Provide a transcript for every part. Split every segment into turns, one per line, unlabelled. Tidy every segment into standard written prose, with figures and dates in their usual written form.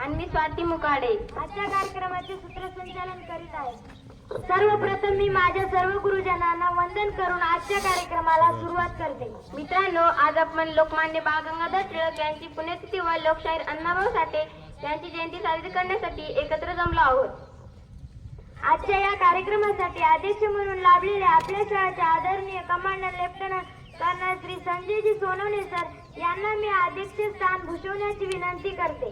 आणि मी स्वाती मुकाडे
आजच्या कार्यक्रमाचे सूत्रसंचालन करीत आहे. सर्वप्रथम मी माझ्या सर्व गुरुजनांना वंदन करून आजच्या कार्यक्रमाला सुरुवात करते.
मित्रांनो, आज आपण लोकमान्य बाळ गंगाधर टिळक यांची पुण्यतिथी व लोकशाहीर अण्णाभाऊ साठे यांची जयंती साजरी करण्यासाठी एकत्र जमलो आहोत.
आजच्या या कार्यक्रमासाठी अध्यक्ष म्हणून लाभलेले आपल्या शाळेचे आदरणीय commander lieutenant colonel Shri Sanjayji Sonawane sir यांना मी अध्यक्ष स्थान भूषवण्याची विनंती करते.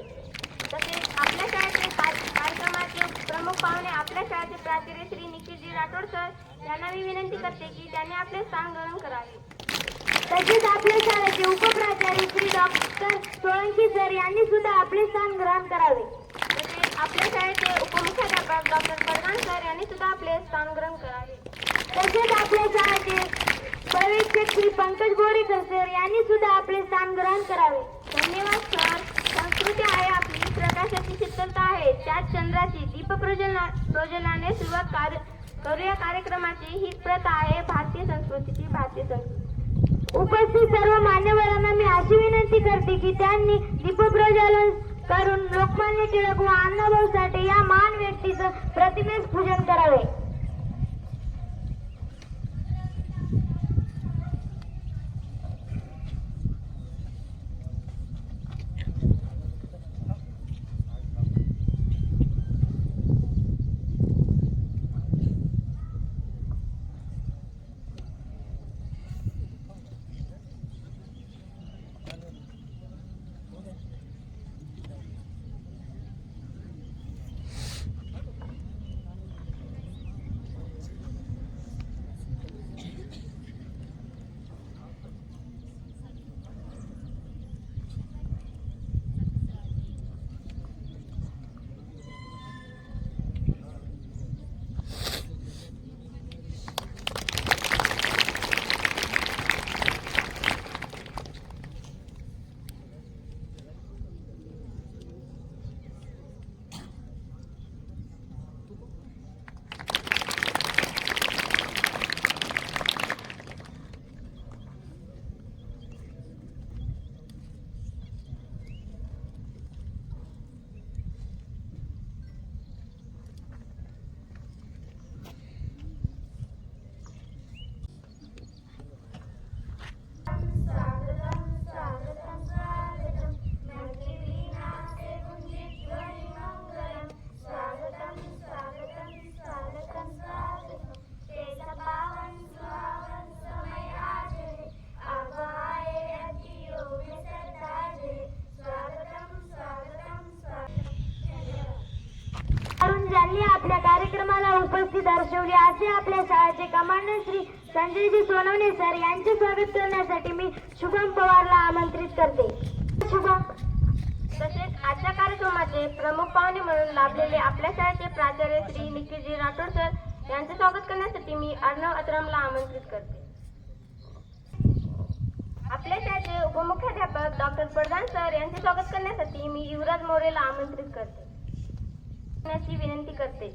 तसेच आपल्या शाळेचे कार्यक्रमाचे प्रमुख पाहुणे आपल्या शाळेचे प्राचार्य श्री निखिलजी राठोड सर यांना मी विनंती करते की त्यांनी आपले स्थान ग्रहण करावे.
तसेच आपल्या शाळेचे उपप्राचार्य श्री डॉक्टर सोळंकी सर यांनी सुद्धा आपले स्थान ग्रहण करावे.
तसेच आपल्या शाळेचे उपमुख्याध्यापक डॉक्टर प्रधान सर यांनी सुद्धा आपले स्थान ग्रहण करावे.
तसेच आपल्या शाळेचे पर्यवेक्षक श्री पंकज बोरेकर सर यांनी सुद्धा आपले स्थान ग्रहण करावे.
धन्यवाद सर. संस्कृती आहे आपली, प्रकाशाची शीतलता आहे, त्यात चंद्राची दीपप्रज्वलनाने सुरुवात करूया कार्यक्रमाची. हीच प्रथा आहे भारतीय संस्कृतीची. भारतीय संस्कृती.
उपस्थित सर्व मान्यवरांना मी अशी विनंती करते की त्यांनी दीपप्रज्वलन करून लोकमान्य टिळक व अण्णाभाऊ साठे या महान व्यक्तीचं प्रतिमेस पूजन करावे. ज्यांनी आपल्या कार्यक्रमाला उपस्थित दर्शवले असे आपल्या शाळेचे कमांडर श्री संजयजी सोनवणे सर यांचे स्वागत करण्यासाठी मी शुभम पवारला आमंत्रित करते. शुभम.
तसेच आजच्या कार्यक्रमाचे प्रमुख पाहुणे म्हणून लाभलेले आपल्या शाळेचे प्राचार्य श्री निखिलजी राठोड सर यांचे स्वागत करण्यासाठी मी अर्णव अतरमला आमंत्रित करते. आपल्या शाळेचे उपमुख्याध्यापक डॉक्टर प्रधान सर यांचे स्वागत करण्यासाठी मी युवराज मोरेला आमंत्रित करते. विनंती करते.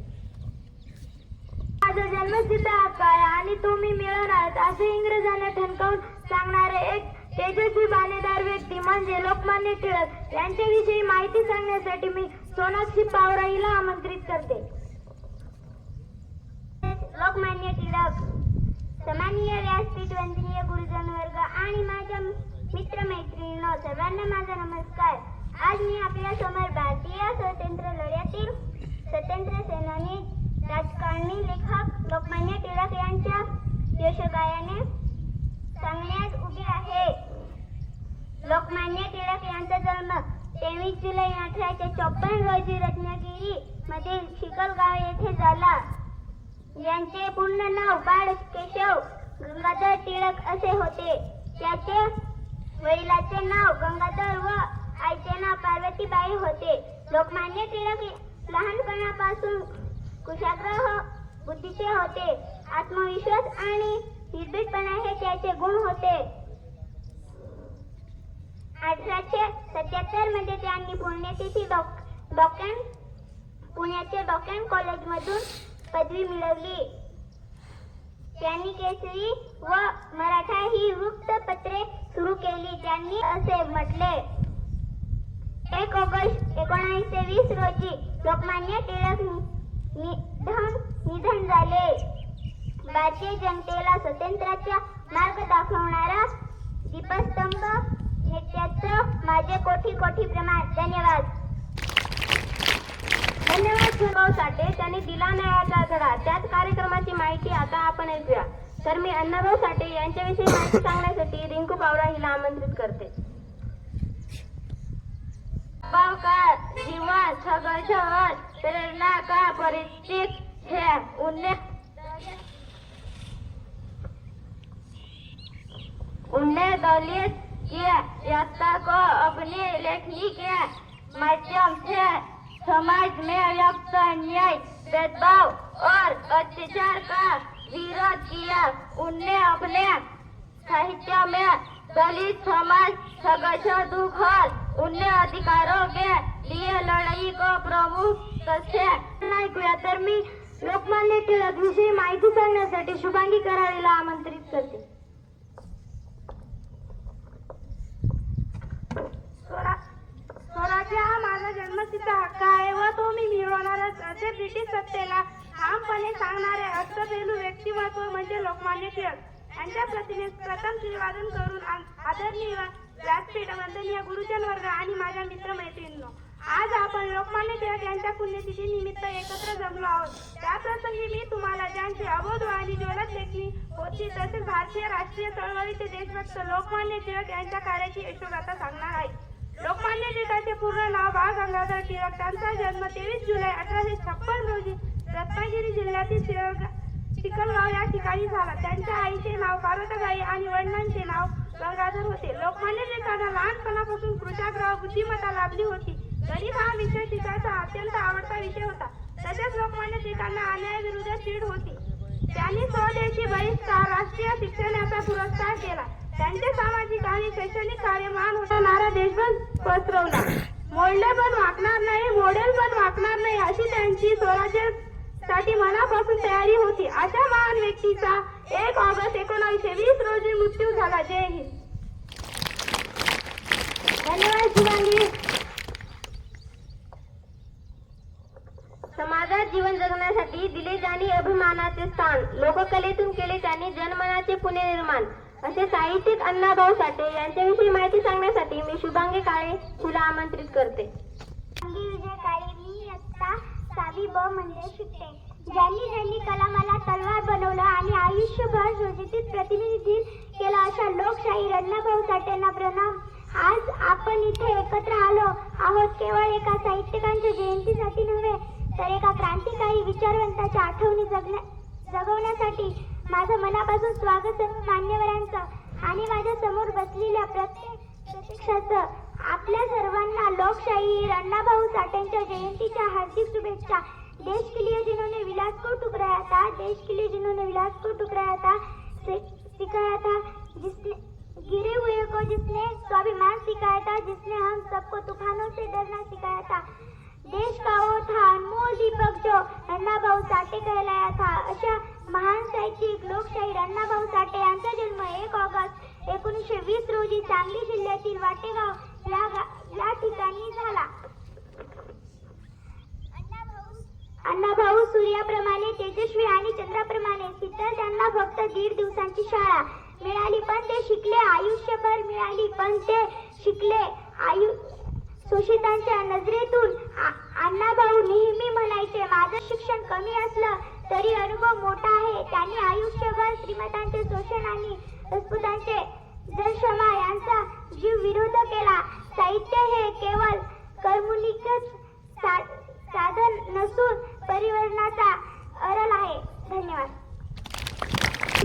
माझा जन्मसिद्ध हक्क आहे आणि तो मी मिळवणार असे इंग्रजांना ठणकावून सांगणारे एक तेजस्वी बाणेदार व्यक्ती म्हणजे लोकमान्य टिळक यांच्याविषयी माहिती सांगण्यासाठी मी सोनाक्षी पावरा हिला आमंत्रित करते.
लोकमान्य टिळक, सन्माननीय व्यासपीठ, वंदनीय गुरुजन वर्ग आणि माझ्या मित्रमैत्रिणींनो, सर्वांना माझा नमस्कार. आज मी आपल्या समोर भारतीय स्वातंत्र्य लढ्यातील स्वतंत्र सेनानी, राजकारणी, लेखक लोकमान्य टिळक यांच्या यशोगाथेने सांगण्यास उभी आहे. लोकमान्य टिळक यांचा जन्म 23 जुलै 1854 रोजी रत्नागिरी मधील चिखलगाव येथे झाला. यांचे पूर्ण नाव बाळ केशव गंगाधर टिळक असे होते. त्याचे वडिलांचे नाव गंगाधर व आईचे नाव पार्वतीबाई होते. लोकमान्य टिळक लहानपणापासून कुशाग्र बुद्धीचे होते. आत्मविश्वास आणि निर्भीडपणा हे त्याचे गुण होते. 1877 मध्ये त्यांनी पुण्याच्या डॉकॅन कॉलेजमधून पदवी मिळवली. त्यांनी केसरी व मराठा ही वृत्तपत्रे सुरू केली. त्यांनी असे म्हटले, 1 ऑगस्ट 1920 रोजी लोकमान्य टिळक निधन झाले. भारतीय जनतेला स्वातंत्र्याचा मार्ग दाखवणारा दीपस्तंभ नेत्याचं माझे कोटी कोटी प्रमाण. धन्यवाद.
धन्यवाद भाऊ साठे, त्यांनी दिला न्यायाचा धडा. त्याच कार्यक्रमाची माहिती आता आपण ऐकूया. तर मी अण्णाभाऊ साठे यांच्याविषयी माहिती सांगण्यासाठी रिंकू पावरा हिला आमंत्रित करते. भाऊ का जीवन संघर्ष और प्रेरणा का परिचित है. उन्हें दलित की यात्रा को अपनी लेखनी के माध्यम से समाज में व्याप्त अन्याय, भेदभाव और अत्याचार का विरोध किया. उनने अपने साहित्य में दलित समाज संघर्ष दुख और उन्हें अधिकारों के लिए लड़ाई को प्रमुख से
ऐकूया. तर मी लोकमान्य टिळक विषयी माहिती सांगण्यासाठी शुभांगी कराडीला आमंत्रित करते. स्वराज्य हा माझा जन्मसिद्ध हक्क आहे व तो मी मिळवणारच, असे ब्रिटिश सत्तेला ठामपणे सांगणारे अर्थपेलू व्यक्तिमत्व म्हणजे लोकमान्य टिळक. यांच्या प्रतिमेस प्रथम अभिवादन करून आदरणीय व्यासपीठ, वंदनीय गुरुजन वर्ग आणि माझ्या मित्रमैत्रिणींनो, आज आपण लोकमान्य टिळक यांच्या पुण्यतिथी निमित्त एकत्र जमलो आहोत. त्याप्रसंगी मी तुम्हाला ज्यांची अबोध आणि ज्वलंत लेखणी होती तसेच भारतीय राष्ट्रीय चळवळीचे देशभक्त लोकमान्य टिळक यांच्या कार्याची यशोगाथा सांगणार आहे. लोकमान्य टिळकांचे पूर्ण नाव बाळ गंगाधर टिळक. त्यांचा जन्म 23 जुलै 1856 रोजी रत्नागिरी जिल्ह्यातील चिखलगाव या ठिकाणी झाला. त्यांच्या आईचे नाव पार्वतीबाई आणि वडिलांचे नाव गंगाधर होते. लोकमान्य टिळकांना लहानपणापासून कृषाग्रह बुद्धिमत्ता लाभली होती. गणित हा विषय टिळकांचा अत्यंत आवडता विषय होता. तसेच लोकमान्य टिळकांना अन्यायाविरुद्ध चीड होती. त्यांनी स्वदेशी बहिष्कार, राष्ट्रीय शिक्षणाचा पुरस्कार केला. त्यांचे सामाजिक आणि शैक्षणिक कार्य महान होणारा देशभर पसरवला. मोडले पण वाकणार नाही, मोडेल पण वाकणार नाही अशी त्यांची स्वराज्यासाठी मनापासून तयारी होती. अशा महान व्यक्तीचा 1 ऑगस्ट 1920 रोजी मृत्यू झाला. जय हिंद. धन्यवाद शुभांगी.
समाजात जीवन जगण्यासाठी दिले त्यांनी अभिमानाचे स्थान. लोककलेतून केले त्यांनी जनमनाचे पुनर्निर्माण. असे साहित्यिक अण्णाभाऊ साठे यांच्याविषयी माहिती सांगण्यासाठी मी शुभांगी काळे तुला आमंत्रित करते.
विजय काळे. मी इयत्ता 6वी ब मध्ये शिकते. ज्यांनी कलामाला तलवार बनवलं आणि आयुष्यभर स्वदेशीत प्रतिनिधी केला अशा लोकशाहीर अण्णाभाऊ साठेंना प्रणाम. आज आपण इथे एकत्र आलो आहोत केवळ एका साहित्यिकांच्या जयंतीसाठी नव्हे, तर एका क्रांतिकारी विचारवंताच्या आठवणी जगवण्यासाठी. माझं मनापासून स्वागत सर्व मान्यवरांचं आणि माझ्या समोर बसलेल्या प्रत्यक्षाचं. आपल्या सर्वांना लोकशाहीर अण्णाभाऊ साठेंच्या जयंतीच्या हार्दिक शुभेच्छा. देश के लिए जिन्होंने विलास को ठुकराया था, देश के लिए जिन्होंने विलास को ठुकराया था, सिखाया था, जिसने गिरे हुए को जिसने स्वाभिमान सिखाया था, जिसने हम सबको तूफानों से डरना सिखाया था. देश का वो था अनमोल दीपक जो अण्णाभाऊ साठे कहलाया था. अशा महान साहित्यिक लोकशाहीर अण्णाभाऊ साठे यांचा जन्म 1 ऑगस्ट 1920 रोजी सांगली जिल्ह्यातील वाटेगाव या ठिकाणी झाला. अण्णाभाऊ सूर्याप्रमाणे तेजस्वी आणि चंद्राप्रमाणे शीतल. त्यांना फक्त 1.5 दिवसांची शाळा मिळाली पण ते शिकले. आयुष्यभर मिळाली पण ते शिकले. शोषितांच्या नजरेतून अण्णाभाऊ नेहमी म्हणायचे, माझं शिक्षण कमी असलं तरी अनुभव मोठा आहे. त्यांनी आयुष्यभर श्रीमंतांचे शोषण आणि राजपुतांचे जलक्षमा यांचा जीव विरोध केला. साहित्य हे केवळ कर्मणुकीच साधन नसून परिवर्तनाचा अरल आहे. धन्यवाद.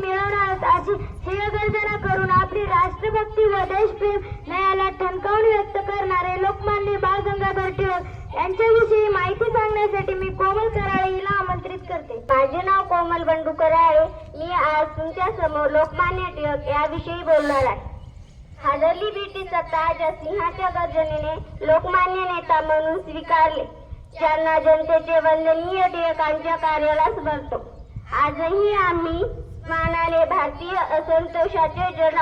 मिळवणार अशी शिवगर्जना करून आपली राष्ट्रभक्ती व देशप्रेम न्यायाला ठणकावून व्यक्त करणारे लोकमान्य बाळ गंगाधर टिळक यांच्याविषयी माहिती सांगण्यासाठी मी कोमल कराळे हिला आमंत्रित करते.
माझे नाव कोमल बंडू कराळे. मी आज तुमच्या समोर लोकमान्य टिळक याविषयी बोलणार आहे. हादरली ब्रिटिश सत्ता ज्या सिंहाच्या गर्जनेने लोकमान्य नेता म्हणून स्वीकारले, ज्यांना जनतेचे वंदनीय टिळकांच्या कार्याला स्मरतो. आजही आम्ही मानाने भारतीय असंतोषाचे जन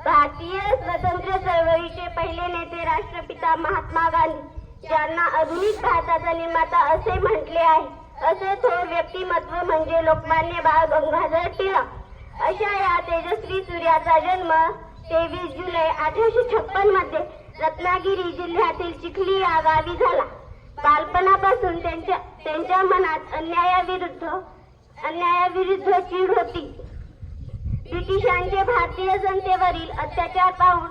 भारतीय स्वातंत्र्य चळवळीचे पहिले नेते राष्ट्रपिता महात्मा गांधी, ज्यांना आधुनिक भारताचा निर्माता असे म्हटले आहे. असे थोर व्यक्तिमत्व म्हणजे लोकमान्य बाळ गंगाधर टिळक. अशा या तेजस्वी सूर्याचा जन्म 23 जुलै 1856 मध्ये रत्नागिरी जिल्ह्यातील चिखली या गावी झाला. बालपणापासून त्यांच्या मनात अन्यायाविरुद्ध चीड होती. ब्रिटिशांचे भारतीय जनतेवरील अत्याचार पाहून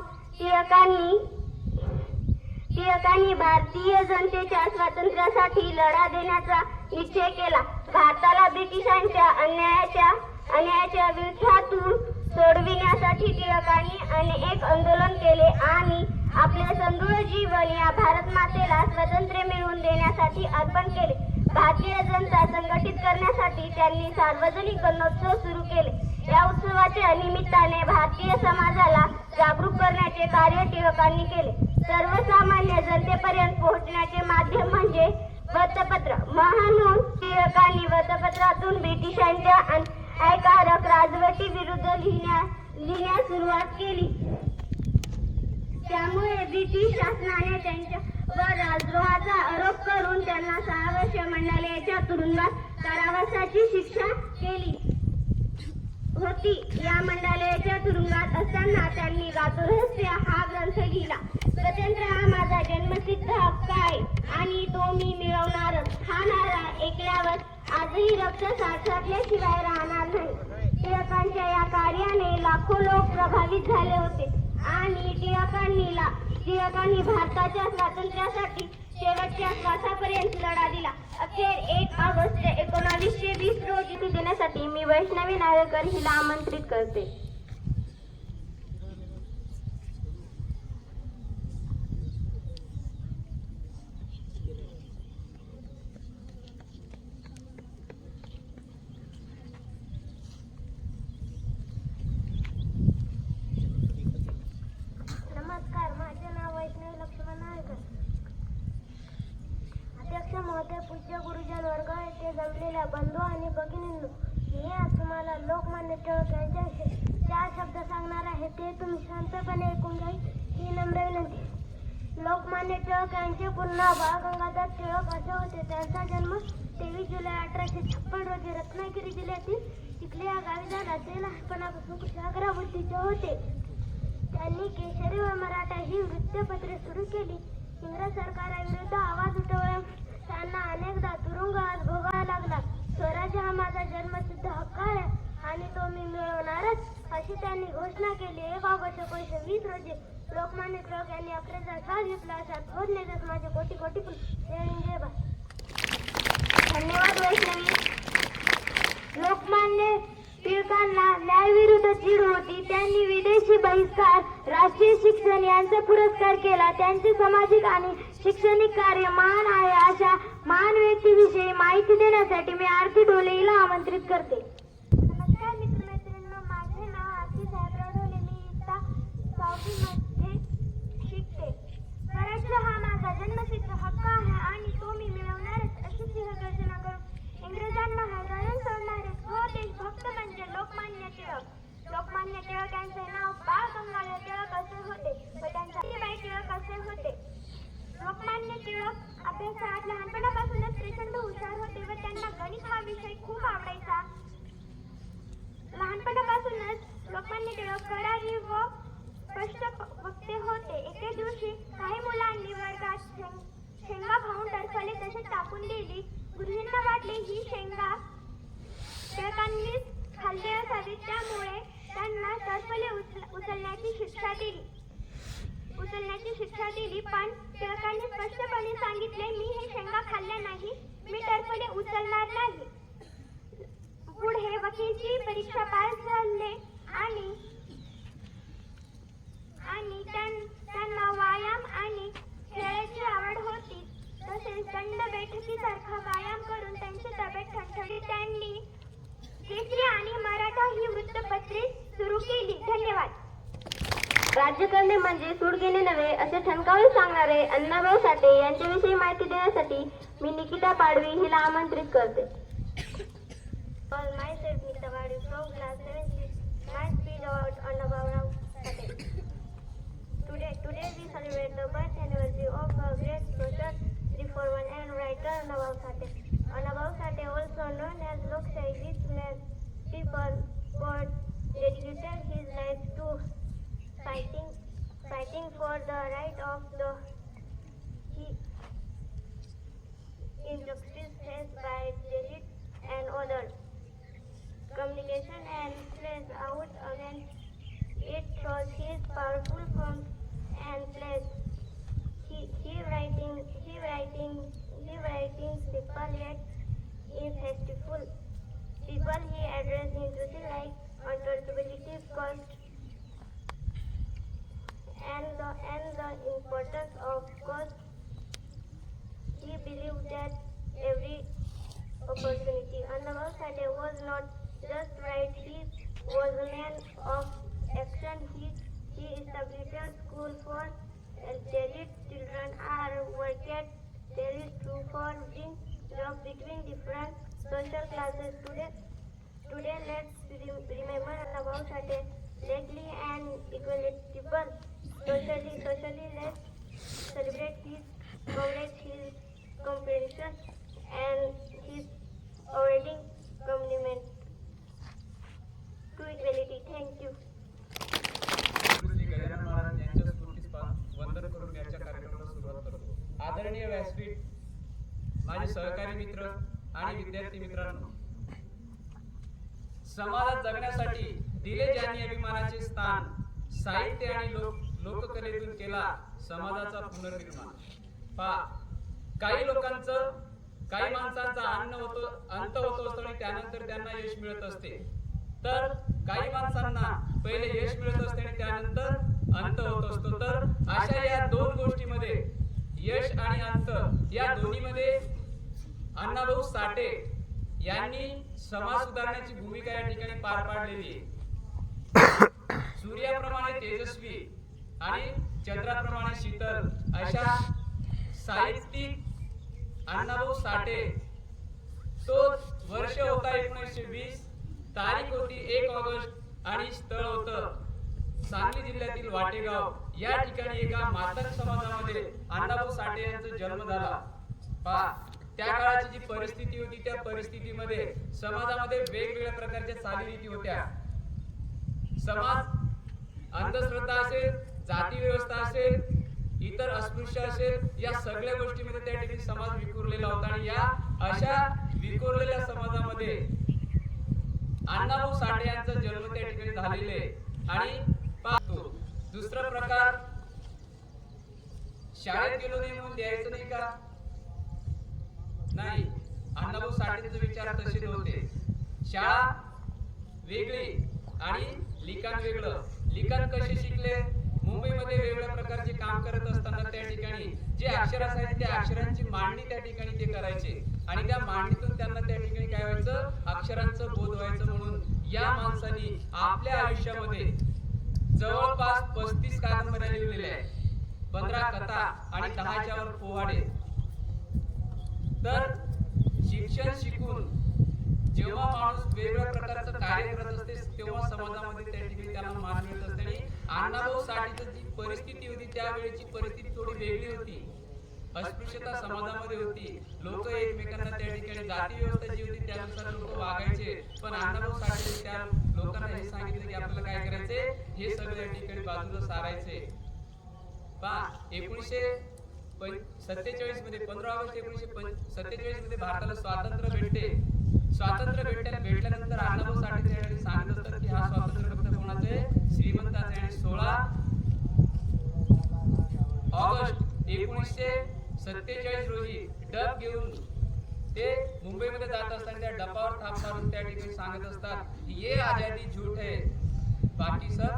टिळकांनी भारतीय जनतेच्या स्वातंत्र्यासाठी लढा देण्याचा निश्चय केला. भारताला ब्रिटिशांच्या अन्यायाच्या विरोधातून सोडविण्यासाठी टिळकांनी अनेक आंदोलन केले आणि आपले संपूर्ण जीवन या भारत मातेला स्वातंत्र्य मिळवून देण्यासाठी अर्पण केले. भारतीय जनता संघटित करण्यासाठी त्यांनी सार्वजनिक गणोत्सव सुरू केले. या उत्सवाच्या निमित्ताने भारतीय समाजाला जागरूक करण्याचे कार्य टिळकांनी केले. सर्वसामान्य जनतेपर्यंत पोहोचण्याचे माध्यम म्हणजे वृत्तपत्र. म्हणून टिळकांनी वृत्तपत्रातून ब्रिटिशांच्या अन्यायकारक राजवटी विरुद्ध लिहिण्यास सुरुवात केली. त्यामुळे ब्रिटिश शासनाने त्यांच्यावर राजद्रोहाचा आरोप करून त्यांना 6 वर्ष मंडालेच्या तुरुंगात कारावासाची शिक्षा केली होती. या मंडालेच्या तुरुंगात असताना त्यांनी गातुरहस्य हा ग्रंथ लिहिला. स्वातंत्र्य हा माझा जन्मसिद्ध हक्क आहे आणि तो मी मिळवणारच. हा नारा ऐकल्यावर आजही रक्त साठल्याशिवाय राहणार नाही. टिळकांच्या या कार्याने लाखो लोक प्रभावित झाले होते आणि टिळकांनी भारताच्या स्वातंत्र्यासाठी शेवटच्या श्वासापर्यंत लढा दिला. अखेर 1 ऑगस्ट 1920 रोजी देण्यासाठी मी वैष्णवी नागरकर हिला आमंत्रित करते.
नमस्कार, माझे नाव वैष्णवी लक्ष्मण नागरकर. अध्यक्ष महोदय, पूज्य गुरुजन वर्ग, येथे जमलेल्या बंधू आणि भगिनींनो, मी आज तुम्हाला लोकमान्य टिळक यांच्याविषयी 4 शब्द सांगणार आहे. ते तुम्ही शांतपणे ऐकून घ्या ही नम्र विनंती. लोकमान्य टिळक यांचे पूर्ण नाव बाळ गंगाधर टिळक असे होते. त्यांचा जन्म 23 जुलै 1856 रोजी रत्नागिरी जिल्ह्यातील चिखली या गावी झाला. ते लहानपणापासून कुशाग्र बुद्धीचे होते. त्यांनी केशरी व मराठा ही वृत्तपत्रे सुरू केली. इंग्रज सरकाराविरुद्ध आवाज उठवला. त्यांना अनेकदा तुरुंगवास भोगावा लागला. स्वराज्य हा माझा जन्मसिद्ध हक्क आहे आणि तो मी मिळवणारच, अशी त्यांनी घोषणा केली. 1 ऑगस्ट 1920 रोजी लोकमान्य टिळक यांनी अखेरचा श्वास घेतला. अशा थोर नेत्यास माझे कोटी कोटी जय भारत.
धन्यवाद वैष्णवी.
लोकमान्य टिळकांना न्यायाविरुद्ध चीड होती. त्यांनी विदेशी बहिष्कार, राष्ट्रीय शिक्षण यांचा पुरस्कार केला. त्यांचे सामाजिक आणि शैक्षणिक कार्य महान आहे. अशा महान व्यक्तीविषयी माहिती देण्यासाठी मी आरती ढोले हिला आमंत्रित करते. नमस्कार मित्रमैत्रिणींनो, माझे नाव आरती साहेबराव ढोले. मी इयत्ता 6वी मध्ये शिकते. स्वराज्य हा माझा जन्मसिद्ध हक्क आहे आणि तो मी मिळवणारच, अशी सिंहगर्जना करून इंग्रजांना हरवून सोडणारे थोर देशभक्त म्हणजे लोकमान्य टिळक. लोकमान्य टिळक यांचे नाव बाळ गंगाधर टिळक असे होते व त्यांचा बाई टिळक असे होते. लोकमान्य टिळक अभ्यासात लहानपणापासूनच प्रचंड हुशार होते व त्यांना गणित हा विषय खूप आवडायचा. लहानपणापासूनच लोकमान्य टिळक करारी व स्पष्ट वक्ते होते. एके दिवशी काही मुलांनी वर्गात शेंगा खाऊन टरफले तसेच टाकून दिली. गुरुजींना वाटले ही शेंगा टिळकांनीच खाल्ली असावी, त्यामुळे त्यांना टरफले उचलण्याची शिक्षा दिली. पण टिळकांनी स्पष्टपणे सांगितले, मी हे शेंगा खाल्ल्या नाही, मी टरफले उचलणार नाही. पुढे वकीलची परीक्षा पास झाले आणि त्यांना व्यायाम आणि खेळाची आवड होती. तसेच दंड बैठकीसारखा व्यायाम करून त्यांची तब्येत ठणठणीत. त्यांनी केसरी आणि मराठा ही वृत्तपत्रे सुरू केली. धन्यवाद.
राज्य करणे म्हणजे सूड घेणे नव्हे असे ठणकावून सांगणारे अण्णाभाऊ साठे यांच्याविषयी माहिती देण्यासाठी मी निकिता पाडवी हिला आमंत्रित करते.
Myself Nita Padu from class 7th. My speech about Annabhav Rao.
Sate. Today we celebrate the birth anniversary of a great social reformer and writer Nawab Sate. Nawab Sate, also known as Lokshay, this man people dedicated his life to fighting for the right of the injustice faced by Dalit and others. Communication and plays out against it through his powerful form and plays. He writings simple yet impactful. People he addressed issues like untouchability, cost, and the importance of cost. He believed that every opportunity. Nawab Sate was not just right, he was a man of action. He established school for Dalit children are working Dalit to forging jobs between different social classes. Today let's remember Nawab Sate legally and equitable. Socially let's celebrate his comprehension and his awarding commitment to equality. Thank you.
Shri Gajanan Maharaj यांच्या स्फूर्तीस वंदन करून याच्या कार्यक्रमाला सुरुवात करतो. आदरणीय व्यासपीठ, माझे सहकारी मित्र आणि विद्यार्थी मित्रांनो, समाजात जगण्यासाठी दिले ज्यांनी अभिमानाचे स्थान, साहित्य आणि लोककलेतून केला समाजाचा पुनर्निर्माण. काही माणसांचा अंत होतो असतो आणि त्यानंतर त्यांना यश मिळत असते, तर काही माणसांना पहिले यश मिळत असते आणि त्यानंतर अंत होत असतो. तर अशा या दोन गोष्टीमध्ये, यश आणि अंत, या दोन्हीमध्ये अण्णाभाऊ साठे यांनी समाज सुधारण्याची भूमिका या ठिकाणी पार पाडलेली आहे. सूर्याप्रमाणे तेजस्वी आणि चंद्राप्रमाणे शीतल अशा साहित्यिक अण्णाभाऊ साठे, तो वर्ष होता 1920, तारीख होती 1 ऑगस्ट आणि स्थळ होतं सांगली जिल्ह्यातील वाटेगाव. या ठिकाणी एका मातंग समाजामध्ये अण्णाभाऊ साठे यांचा जन्म झाला. त्या काळाची जी परिस्थिती होती, त्या परिस्थितीमध्ये समाजामध्ये वेगवेगळ्या प्रकारच्या चालीरीती होत्या. समाज अंधश्रद्धा असेल, जाती व्यवस्था असेल, इतर अस्पृश्य असेल, या सगळ्या गोष्टीमध्ये त्या ठिकाणी समाज विखुरलेला होता. आणि या अशा विखुरलेल्या समाजामध्ये अण्णाभाऊ साठे यांचा जन्म त्या ठिकाणी झालेला आहे. आणि दुसरा प्रकार, शाळेत गेलो नाही म्हणून द्यायचं नाही का? नाही, अण्णाभाऊ साठेंचे विचार तसे नव्हते. शाळा वेगळी आणि लिखाण वेगळं. लिखाण कसे शिकले? मुंबईमध्ये वेगवेगळ्या प्रकारचे काम करत असताना त्या ठिकाणी जे अक्षर असायचे, त्या अक्षरांची मांडणी त्या ठिकाणी ते करायचे आणि त्या मांडणीतून त्यांना त्या ठिकाणी काय व्हायचं, अक्षरांचं बोध व्हायचं. म्हणून या माणसांनी आपल्या आयुष्यामध्ये जवळपास 35 कादंबऱ्या लिहिलेल्या आहेत, 15 कथा आणि 10च्या वर पोवाडे. तर शिक्षण शिकून जेव्हा माणूस वेगवेगळ्या प्रकारचं कार्य करत असते, तेव्हा समाजामध्ये त्या ठिकाणी त्याला मान मिळत असते. आणि अण्णाभाऊ साठेची जी परिस्थिती होती, त्यावेळेची परिस्थिती थोडी वेगळी होती. अस्पृश्यता समाजामध्ये होती, लोक एकमेकांना त्या ठिकाणी जाती व्यवस्था जी होती त्यानुसार लोक वागायचे. पण अण्णाभाऊ साठे त्या लोकांना हे सांगितलं की आपल्याला काय करायचे, हे सगळं या ठिकाणी बाजूला सारायचे. 1947 मध्ये 15 ऑगस्ट 1947 मध्ये भारताला स्वातंत्र्य भेटते. स्वातंत्र्य भेटल्यानंतर अण्णाभाऊ साठे त्यावेळी सांगत असतात की हा स्वातंत्र्य फक्त कोणाचा आहे, श्रीमंताचा. आणि 16 ऑगस्ट 1947 रोजी डब घेऊन ते मुंबईमध्ये जात असताना त्या डबावर थाप मारून त्या ठिकाणी सांगत असतात, ये आजादी झूठ है, बाकी सब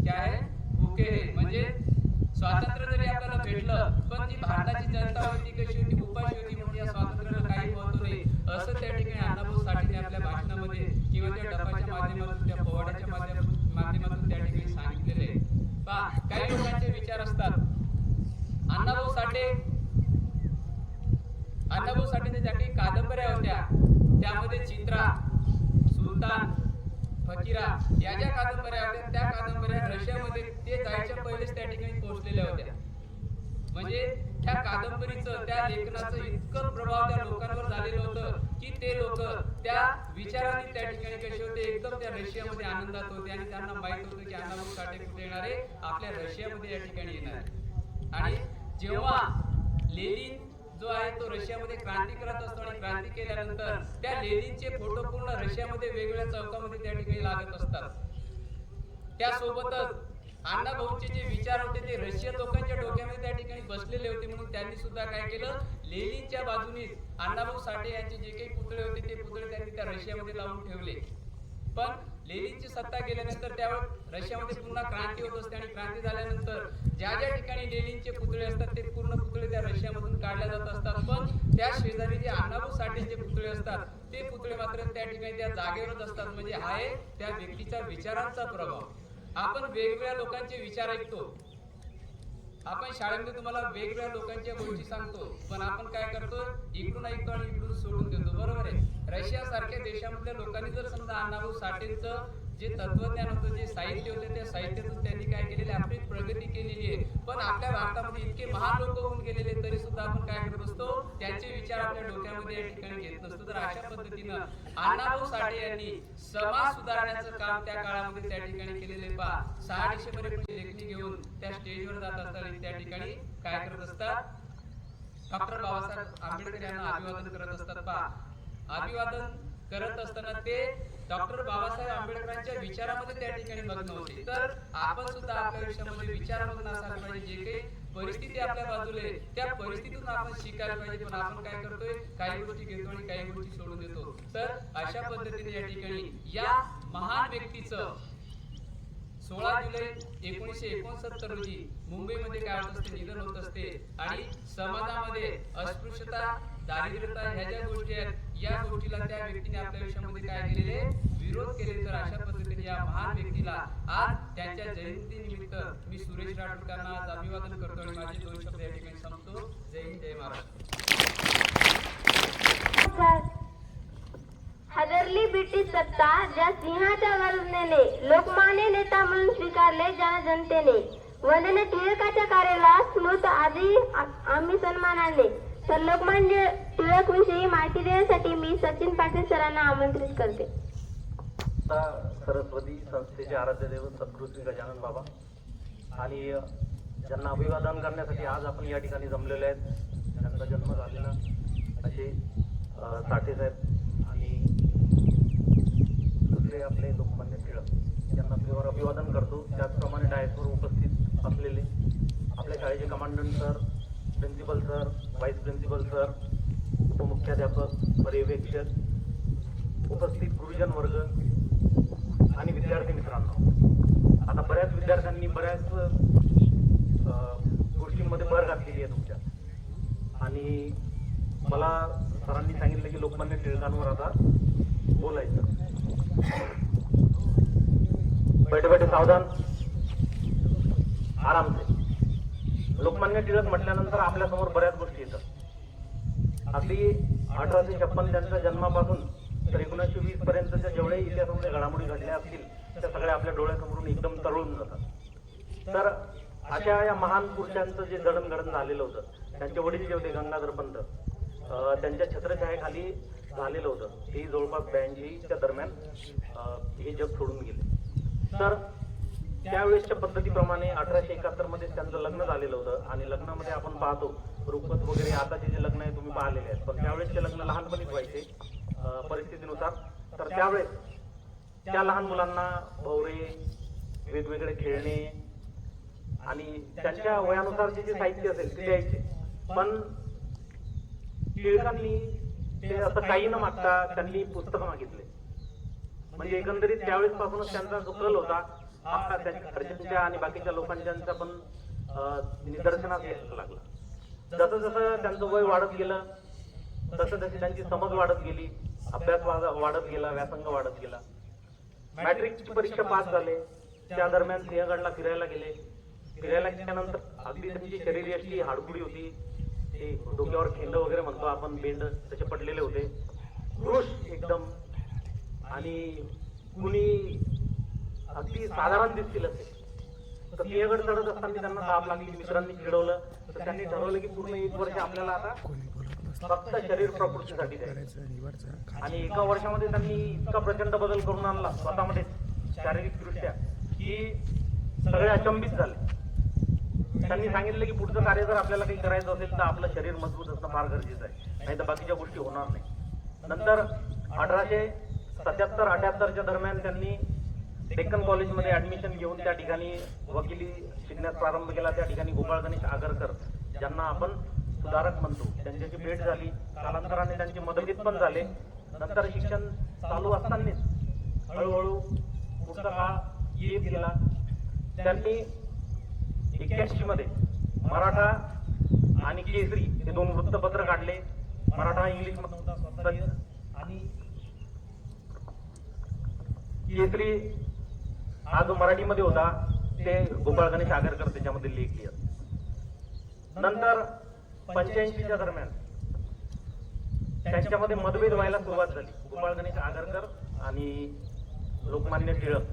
क्या है, भूखे है. म्हणजे स्वातंत्र्य जरी आपल्याला भेटलं, पण जी भारताची जनता होती कशी होती, उपाशी होती. म्हणजे या स्वातंत्र्याला काही महत्व नाही, असं त्या ठिकाणी अण्णाभाऊ साठेंनी आपल्या भाषणामध्ये किंवा त्या डबाच्या माध्यमातून, त्या पोवाड्याच्या माध्यमातून त्या ठिकाणी सांगितलेले. काही लोकांचे विचार असतात. अण्णाभाऊ साठेंच्या ज्या काही कादंबऱ्या होत्या, त्यामध्ये चित्रा, सुलतान, फकीरा या ज्या कादंबऱ्या होत्या त्या कादंबऱ्या रशियामध्ये ते जायच्या पहिलेच त्या ठिकाणी पोहोचलेल्या होत्या. म्हणजे त्या कादंबरीचं त्या लेखनाचं इतकं प्रभाव त्या लोकांवर झालेलं होतं की ते लोक त्या विचारांनी त्या ठिकाणी कसे होते, एकदम त्या रशियामध्ये आनंदात होते आणि त्यांना माहित होतं की अण्णाभाऊ साठे कुठे येणारे, आपल्या रशियामध्ये या ठिकाणी येणार. आणि जेव्हा लेनिन जो आहे तो रशियामध्ये क्रांती करत असतो आणि क्रांती केल्यानंतर त्या लेनिनचे फोटो पूर्ण रशियामध्ये वेगवेगळ्या चौकामध्ये त्या ठिकाणी लागत असतात. त्यासोबतच अण्णाभाऊचे जे विचार होते ते रशियन लोकांच्या डोक्यामध्ये त्या ठिकाणी बसलेले होते, म्हणून त्यांनी सुद्धा काय केलं, लेनिनच्या बाजूने अण्णाभाऊ साठे यांचे जे काही पुतळे होते ते पुतळे त्यांनी त्या रशियामध्ये लावून ठेवले. पण लेनिनची सत्ता गेल्यानंतर त्यावेळेस रशियामध्ये पुन्हा क्रांती होत असते आणि क्रांती झाल्यानंतर ज्या ज्या ठिकाणी लेनिनचे पुतळे असतात ते पूर्ण पुतळे त्या रशियामधून काढले जात असतात. पण त्या शेजारी जे अण्णाभाऊ साठेंचे पुतळे असतात ते पुतळे मात्र त्या ठिकाणी त्या जागेवरच असतात. म्हणजे हा आहे त्या व्यक्तीच्या विचारांचा प्रभाव. आपण वेगवेगळ्या लोकांचे विचार ऐकतो, आपण शाळेमध्ये तुम्हाला वेगवेगळ्या लोकांच्या गोष्टी सांगतो, पण आपण काय करतो, इकडून ऐकतो आणि इकडून सोडून देतो. बरोबर आहे. रशिया सारख्या देशामधल्या लोकांनी जर समजा अण्णाभाऊ साठेंचं जे तत्वज्ञान होतं, जे साहित्य होते, त्या साहित्यातून त्यांनी काय केलेले, आपली प्रगती केलेली आहे. पण आपल्या भारतामध्ये इतके महान लोक होऊन गेलेले तरी सुद्धा आपण काय करत असतो, त्यांचे विचार आपल्या डोक्यामध्ये या ठिकाणी घेत नसतो. तर अशा पद्धतीनं अण्णाभाऊ साठे यांनी समाज सुधारण्याचं काम त्या काळामध्ये त्या ठिकाणी केलेले. 6 डिसेंबर लेखणी घेऊन त्या स्टेजवर जात असताना त्या ठिकाणी काय करत असतात, डॉक्टर बाबासाहेब आंबेडकर यांना अभिवादन करत असतात. अभिवादन करत असताना ते डॉक्टर बाबासाहेब आंबेडकरांच्या विचारामध्ये त्या ठिकाणी मग्न होते. तर आपण सुद्धा आपल्या आयुष्यामध्ये विचारामग्न असायला पाहिजे. जे काही परिस्थिती आपल्या बाजूला आहे त्या परिस्थितीतून आपण शिकायला पाहिजे. पण आपण काय करतोय, काही गोष्टी घेतो आणि काही गोष्टी सोडून देतो. तर अशा पद्धतीने या ठिकाणी या महान व्यक्तीचं 16 जुलै 1969 रोजी मुंबईमध्ये काय होत असते, निधन होत असते. आणि समाजामध्ये अस्पृश्यता, दारिद्र्यता ह्या ज्या गोष्टी आहेत, या गोष्टीला त्या व्यक्तीने आपल्या आयुष्यामध्ये काय केलेले, विरोध केले. तर अशा पद्धतीने या महान व्यक्तीला आज त्यांच्या जयंती निमित्त मी सुरेश राठोडकरांना आज अभिवादन करतो आणि माझे 2 शब्द या ठिकाणी संपतो. जय हिंद, जय महाराष्ट्र.
हादरली ब्रिटिश सत्ता ज्या सिंहाच्या गर्जनेने लोकमान्य नेता म्हणून स्वीकारले ज्या जनतेने, वंदन टिळकाच्या कार्याला स्मृत आधी आम्ही सन्मानाने. तर लोकमान्य टिळक विषयी माहिती देण्यासाठी मी सचिन पाटील सरांना आमंत्रित करते.
सरस्वती संस्थेचे आराध्य दैवत सद्गुरू श्री गजानन बाबा आणि ज्यांना अभिवादन करण्यासाठी आज आपण या ठिकाणी जमलेले आहेत, त्यांचा जन्म झालेला असे साठे साहेब आणि दुसरे आपले लोकमान्य टिळक यांना प्युअर अभिवादन करतो. त्याचप्रमाणे डायसवर उपस्थित असलेले आपल्या शाळेचे commandant sir, principal sir, vice principal sir, उपमुख्याध्यापक, पर्यवेक्षक, उपस्थित गुरुजन वर्ग आणि विद्यार्थी मित्रांनो. आता बऱ्याच विद्यार्थ्यांनी बऱ्याच गोष्टींमध्ये भर घातलेली आहे तुमच्या, आणि मला सरांनी सांगितलं की लोकमान्य टिळकांवर आता बोलायचं. बैठे बैठे सावधान, आराम से. लोकमान्य टिळक म्हटल्यानंतर आपल्या समोर बऱ्याच गोष्टी येतात. अगदी 1856 त्यांच्या जन्मापासून तर 1920 पर्यंतच्या जेवढे इतिहासामध्ये घडामोडी घडल्या असतील त्या सगळ्या आपल्या डोळ्यासमोरून एकदम तरळून जातात. तर अशा या महान पुरुषांचं जे जडणघडण झालेलं होतं, त्यांचे वडील जे होते गंगाधर पंत, त्यांच्या छत्रछायेखाली झालेलं होतं. हे जवळपास 82च्या दरम्यान हे जग सोडून गेले. तर त्यावेळेसच्या पद्धतीप्रमाणे 1871 मध्ये त्यांचं लग्न झालेलं होतं आणि लग्नामध्ये आपण पाहतो रुखवत वगैरे आताचे जे लग्न आहे तुम्ही पाहिलेले आहेत, पण त्यावेळेसचे लग्न लहानपणीच व्हायचे परिस्थितीनुसार. तर त्यावेळेस त्या लहान मुलांना भवरे, वेगवेगळे खेळणे आणि त्यांच्या वयानुसार जे साहित्य असेल ते द्यायचे. पण टिळकांनी ते असं काही न मागता त्यांनी पुस्तकं मागितले. म्हणजे एकंदरीत त्यावेळेस पासूनच त्यांचा जो कल होता हा त्यांच्या घरच्यांच्या आणि बाकीच्या लोकांच्या पण निदर्शनास यायला लागला. जसं जसं त्यांचं वय वाढत गेलं तसं तशी त्यांची समज वाढत गेली, अभ्यास वाढत गेला, व्यासंग वाढत गेला. मॅट्रिकची परीक्षा पास झाले. त्या दरम्यान सिंहगडला फिरायला गेले. फिरायला गेल्यानंतर अगदी त्यांची शरीरयष्टी हाडकुडी होती. ते डोक्यावर खेंड वगैरे म्हणतो आपण, बेंड तसे पडलेले होते, पुरुष एकदम. आणि कुणी अगदी साधारण दिसतील असे, तर सिंहगड चढत असताना त्यांना ताप लागली, मित्रांनी चिडवलं, तर त्यांनी ठरवलं की पूर्ण 1 वर्ष आपल्याला आता फक्त शरीर प्रकृतीसाठी द्यायचं. आणि 1 वर्षामध्ये त्यांनी इतका प्रचंड बदल करून आणला स्वतःमध्ये शारीरिक दृष्ट्या की सगळे अचंबित झाले. त्यांनी सांगितलं की पुढचं कार्य जर आपल्याला काही करायचं असेल तर आपलं शरीर मजबूत असणं फार गरजेचं आहे, नाही तर बाकीच्या गोष्टी होणार नाही. नंतर 1877-78च्या दरम्यान त्यांनी डेक्कन कॉलेजमध्ये ऍडमिशन घेऊन त्या ठिकाणी वकिली शिकण्यास प्रारंभ केला. त्या ठिकाणी गोपाळ गणेश आगरकर, ज्यांना आपण सुधारक म्हणतो, त्यांच्याची भेट झाली. कालांतराने त्यांचे मतभेद पण झाले. नंतर शिक्षण चालू असतानाच हळूहळू पुढचा काळ येत गेला. त्यांनी 81 मध्ये मराठा आणि केसरी हे 2 वृत्तपत्र काढले. मराठा इंग्लिश मध्ये आणि केसरी हा जो मराठीमध्ये होता ते गोपाळ गणेश आगरकर त्याच्यामध्ये लेख लिहित. नंतर 85च्या दरम्यान त्यांच्यामध्ये मतभेद व्हायला सुरुवात झाली, गोपाळ गणेश आगरकर आणि लोकमान्य टिळक.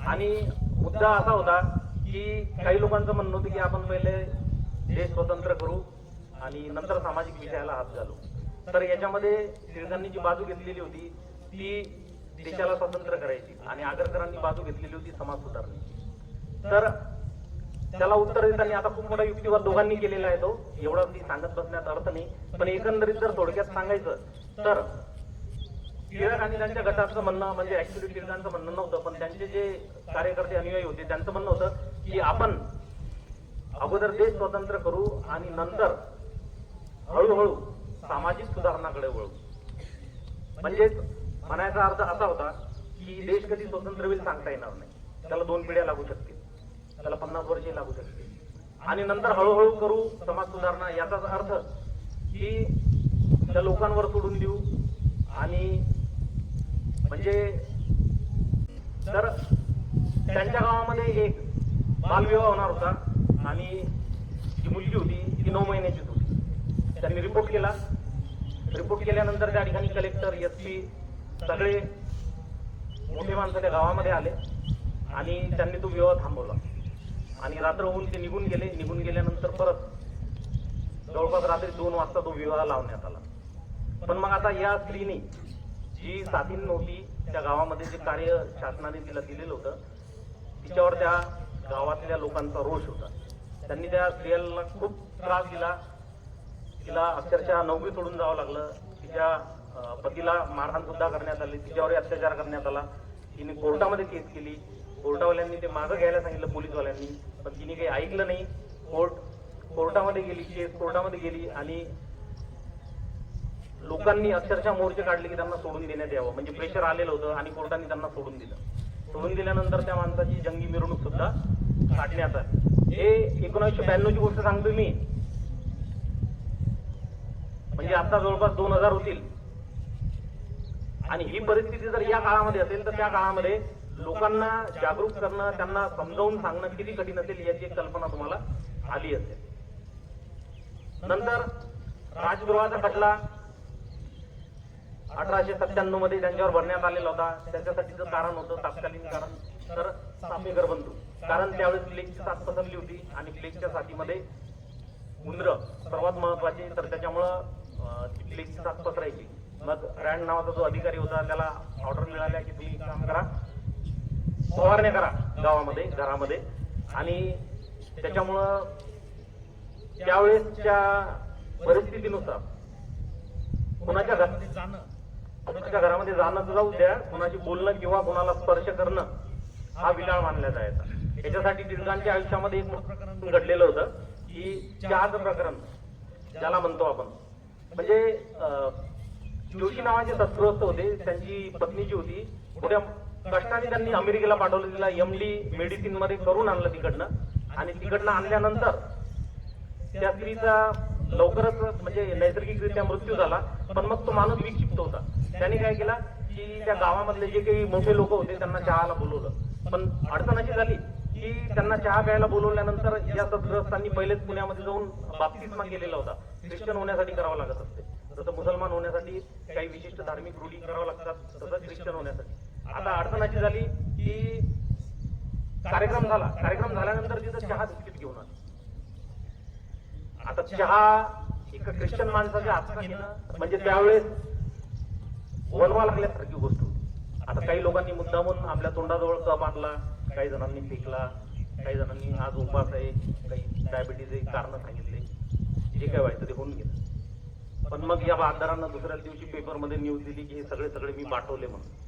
आणि मुद्दा असा होता की काही लोकांचं म्हणणं होतं की आपण पहिले देश स्वतंत्र करू आणि नंतर सामाजिक विषयाला हात घालू. तर याच्यामध्ये टिळकांनी जी बाजू घेतलेली होती ती देशाला स्वतंत्र करायची आणि आगरकरांनी बाजू घेतलेली होती समाज सुधारण्याची. तर त्याला उत्तर देताना आता खूप मोठा युक्तिवाद दोघांनी केलेला आहे, तो एवढा ती सांगत बसण्यात अर्थ नाही. पण एकंदरीत जर थोडक्यात सांगायचं तर टिळक आणि त्यांच्या गटाचं म्हणणं म्हणजे ऍक्च्युली टिळकांचं म्हणणं नव्हतं, पण त्यांचे जे कार्यकर्ते अनुयायी होते त्यांचं म्हणणं होतं की आपण अगोदर देश स्वतंत्र करू आणि नंतर हळूहळू सामाजिक सुधारणाकडे वळू. म्हणजे म्हणायचा अर्थ असा होता की देश कधी स्वतंत्र होईल सांगता येणार नाही, त्याला 2 पिढ्या लागू शकतील, त्याला 50 वर्षे लागू शकतील, आणि नंतर हळूहळू करू समाज सुधारणा. याचाच अर्थ की त्या लोकांवर सोडून देऊ. आणि म्हणजे तर त्यांच्या गावामध्ये एक बालविवाह होणार होता आणि जी मुलगी होती ती 9 महिन्याचीच होती. त्यांनी रिपोर्ट केला. रिपोर्ट केल्यानंतर त्या ठिकाणी कलेक्टर, SP सगळे मोठे माणसं त्या गावामध्ये आले आणि त्यांनी तो विवाह थांबवला. आणि रात्र होऊन ते निघून गेले. निघून गेल्यानंतर परत जवळपास रात्री 2 वाजता तो विवाह लावण्यात आला. पण मग आता या स्त्रीने जी साथीन नव्हती त्या गावामध्ये जे कार्य शासनाने तिला दिलेलं होतं तिच्यावर त्या गावातल्या लोकांचा रोष होता. त्यांनी त्या स्त्रियाला खूप त्रास दिला. तिला अक्षरशः नोकरी सोडून जावं लागलं. तिच्या पतीला मारहाण सुद्धा करण्यात आली, तिच्यावरही अत्याचार करण्यात आला. तिने कोर्टामध्ये केस केली. कोर्टावाल्यांनी ते मागं घ्यायला सांगितलं पोलीसवाल्यांनी, पण तिने काही ऐकलं नाही. कोर्टामध्ये गेली, केस कोर्टामध्ये गेली आणि लोकांनी अक्षरशः मोर्चे काढले की त्यांना सोडून देण्यात यावं. म्हणजे प्रेशर आलेलं होतं आणि कोर्टाने त्यांना सोडून दिलं. सोडून दिल्यानंतर त्या माणसाची जंगी मिरवणूक सुद्धा काढण्यात आली. हे 1992ची गोष्ट सांगतोय मी. म्हणजे आता जवळपास 2000 होतील. आणि ही परिस्थिती जर या काळामध्ये असेल तर त्या काळामध्ये लोकांना जागरूक करणं, त्यांना समजावून सांगणं किती कठीण असेल याची एक कल्पना तुम्हाला आली असेल. नंतर राजगृहाचा खटला 1897 मध्ये त्यांच्यावर भरण्यात आलेला होता. त्याच्यासाठीचं कारण होतं, तात्कालीन कारण तर सापेगर बंधू. कारण त्यावेळेस प्लेगची साथ पसरली होती आणि प्लेगच्या साथीमध्ये उंदरं सर्वात महत्वाचे, तर त्याच्यामुळं प्लेगची साथ पसरायची. मग रँड नावाचा जो अधिकारी होता त्याला ऑर्डर मिळाल्या की तुम्ही काम करा, फवारण्या करा गावामध्ये, घरामध्ये. आणि त्याच्यामुळं त्यावेळेसच्या परिस्थितीनुसार कुणाच्या घरामध्ये जाणं जाऊ द्या, कुणाशी बोलणं किंवा कुणाला स्पर्श करणं हा विडाळ मानला जायचा. याच्यासाठी टिळकांच्या आयुष्यामध्ये एक मोठं प्रकरण घडलेलं होतं की चहाचं प्रकरण ज्याला म्हणतो आपण. म्हणजे जोशी नावाचे शस्त्रस्थ होते, त्यांची पत्नी जी होती मोठ्या कष्टाने त्यांनी अमेरिकेला पाठवलं. तिला MD मेडिसिन मध्ये करून आणलं तिकडनं. आणि तिकडनं आणल्यानंतर त्या स्त्रीचा लवकरच म्हणजे नैसर्गिकरित्या मृत्यू झाला. पण मग तो माणूस विक्षिप्त होता. त्याने काय केला की त्या गावामधले जे काही मोठे लोक होते त्यांना चहाला बोलवलं. पण अडचण अशी झाली की त्यांना चहा प्यायला बोलवल्यानंतर या सद्ग्रस्तांनी पहिलेच पुण्यामध्ये जाऊन बाप्तिस्मा केलेला होता. ख्रिश्चन होण्यासाठी करावं लागत असते. जसं मुसलमान होण्यासाठी काही विशिष्ट धार्मिक रूढी कराव्या लागतात, तसं ख्रिश्चन होण्यासाठी. आता अडचण अशी झाली की कार्यक्रम झाल्यानंतर तिथं चहा बिस्किट घेऊन आले. आता चहा एका ख्रिश्चन माणसाच्या हातात घेणं म्हणजे त्यावेळेस वनवा लागल्यासारखी गोष्ट होती. आता काही लोकांनी मुद्दामून आपल्या तोंडाजवळ कप आणला, काही जणांनी फेकला, काही जणांनी आज उपास आहे, काही डायबिटीजचे कारण सांगितले, जे काय व्हायचं ते होऊन गेलं. पण मग या बागदारांना दुसऱ्या दिवशी पेपरमध्ये न्यूज दिली की हे सगळे मी पाठवले म्हणून.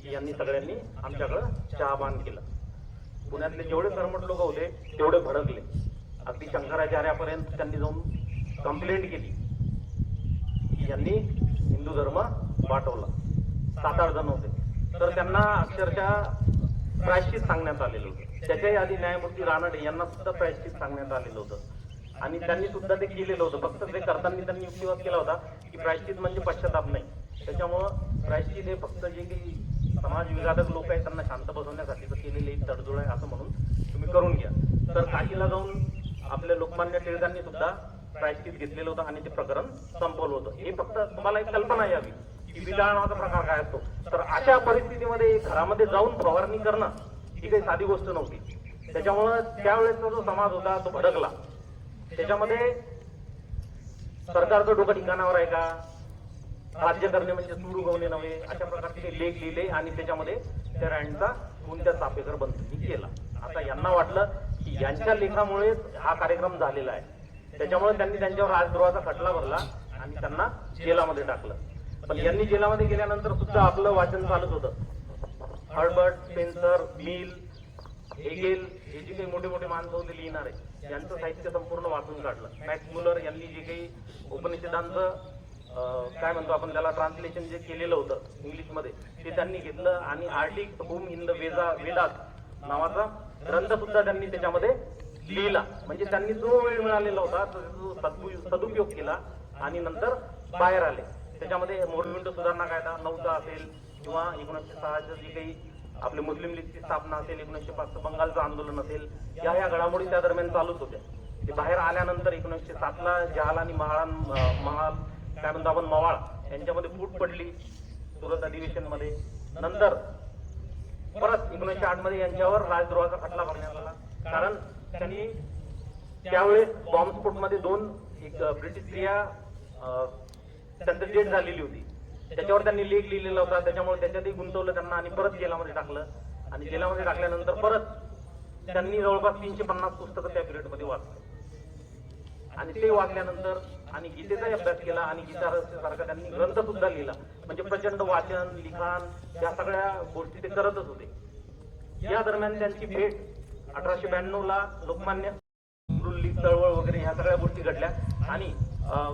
यांनी सगळ्यांनी आमच्याकडं चहापान केलं. पुण्यातले जेवढे कर्मठ लोक होते तेवढे भडकले. अगदी शंकराचार्यापर्यंत त्यांनी जाऊन कंप्लेंट केली की यांनी हिंदू धर्म वाटवला. 7-8 जण होते. तर त्यांना अक्षरशः प्रायश्चित सांगण्यात आलेलं होतं. त्याच्याही आधी न्यायमूर्ती रानडे यांना सुद्धा प्रायश्चित सांगण्यात आलेलं होतं आणि त्यांनी सुद्धा ते केलेलं होतं. फक्त ते करताना त्यांनी युक्तिवाद केला होता की प्रायश्चित म्हणजे पश्चाताप नाही. त्याच्यामुळं प्रायश्चित हे फक्त जे काही समाज विघातक लोक आहेत त्यांना शांत बसवण्यासाठी केलेले एक तडजोड आहे असं म्हणून तुम्ही करून घ्या. तर काशीला जाऊन आपल्या लोकमान्य टिळकांनी सुद्धा प्रायश्चित घेतलेलं होतं आणि ते प्रकरण संपवलं होतं. हे फक्त तुम्हाला एक कल्पना यावी की विटाळ नावाचा प्रकार काय असतो. तर अशा परिस्थितीमध्ये घरामध्ये जाऊन फवारणी करणं ही काही साधी गोष्ट नव्हती. त्याच्यामुळं त्यावेळेसचा जो समाज होता तो भडकला. त्याच्यामध्ये सरकारचं डोकं ठिकाणावर आहे का, राज्य करणे म्हणजे सूर उगवणे नव्हे, अशा प्रकारचे लेख लिहिले आणि त्याच्यामध्ये त्या रँडचा कोणत्या चापेकर बंधनी केला. आता यांना वाटलं की यांच्या लेखामुळे हा कार्यक्रम झालेला आहे. त्याच्यामुळे त्यांनी त्यांच्यावर राजद्रोहाचा खटला भरला आणि त्यांना जेलामध्ये टाकलं. पण यांनी जेलामध्ये गेल्यानंतर सुद्धा आपलं वाचन चालूच होतं. हर्बर्ट स्पेन्सर, मिल, हेगेल हे जे काही मोठे मोठे माणसं होते लिहिणारे यांचं साहित्य संपूर्ण वाचून काढलं. मॅक्स मुलर यांनी जे काही उपनिषदांचं काय म्हणतो आपण त्याला ट्रान्सलेशन जे केलेलं होतं इंग्लिशमध्ये ते त्यांनी घेतलं आणि Arctic home in the Vedas नावाचा ग्रंथ सुद्धा त्यांनी त्याच्यामध्ये लिहिला. म्हणजे त्यांनी जो वेळ मिळालेला होता तो सदुपयोग केला आणि नंतर बाहेर आले. त्याच्यामध्ये मोरविंडो सुधारणा कायदा 9चा असेल किंवा 1906चं जे काही आपले मुस्लिम लीगची स्थापना असेल, 1905चं बंगालचं आंदोलन असेल, या घडामोडी त्या दरम्यान चालूच होत्या. ते बाहेर आल्यानंतर 1907ला जहाल आणि महाल काय म्हणतो आपण मवाळ यांच्यामध्ये फूट पडली सुरत अधिवेशन मध्ये. नंतर परत 1908 मध्ये यांच्यावर राजद्रोहाचा खटला भरण्यात आला. कारण त्यांनी त्यावेळेस बॉम्बस्फोटमध्ये 2 ब्रिटिश स्त्रिया त्यांचं डेथ झालेली होती. त्याच्यावर त्यांनी लेख लिहिलेला होता. त्याच्यामुळे त्याच्यातही गुंतवलं त्यांना आणि परत जेलामध्ये टाकलं. आणि जेलामध्ये टाकल्यानंतर परत त्यांनी जवळपास 350 पुस्तकं त्या पिरियडमध्ये वाचली. आणि ते वाचल्यानंतर आणि गीतेचाही अभ्यास केला आणि गीता सारखा त्यांनी ग्रंथ सुद्धा लिहिला. म्हणजे प्रचंड वाचन, लिखाण या सगळ्या गोष्टी ते करतच होते. या दरम्यान त्यांची भेट 1892ला लोकमान्य चळवळ वगैरे ह्या सगळ्या गोष्टी घडल्या आणि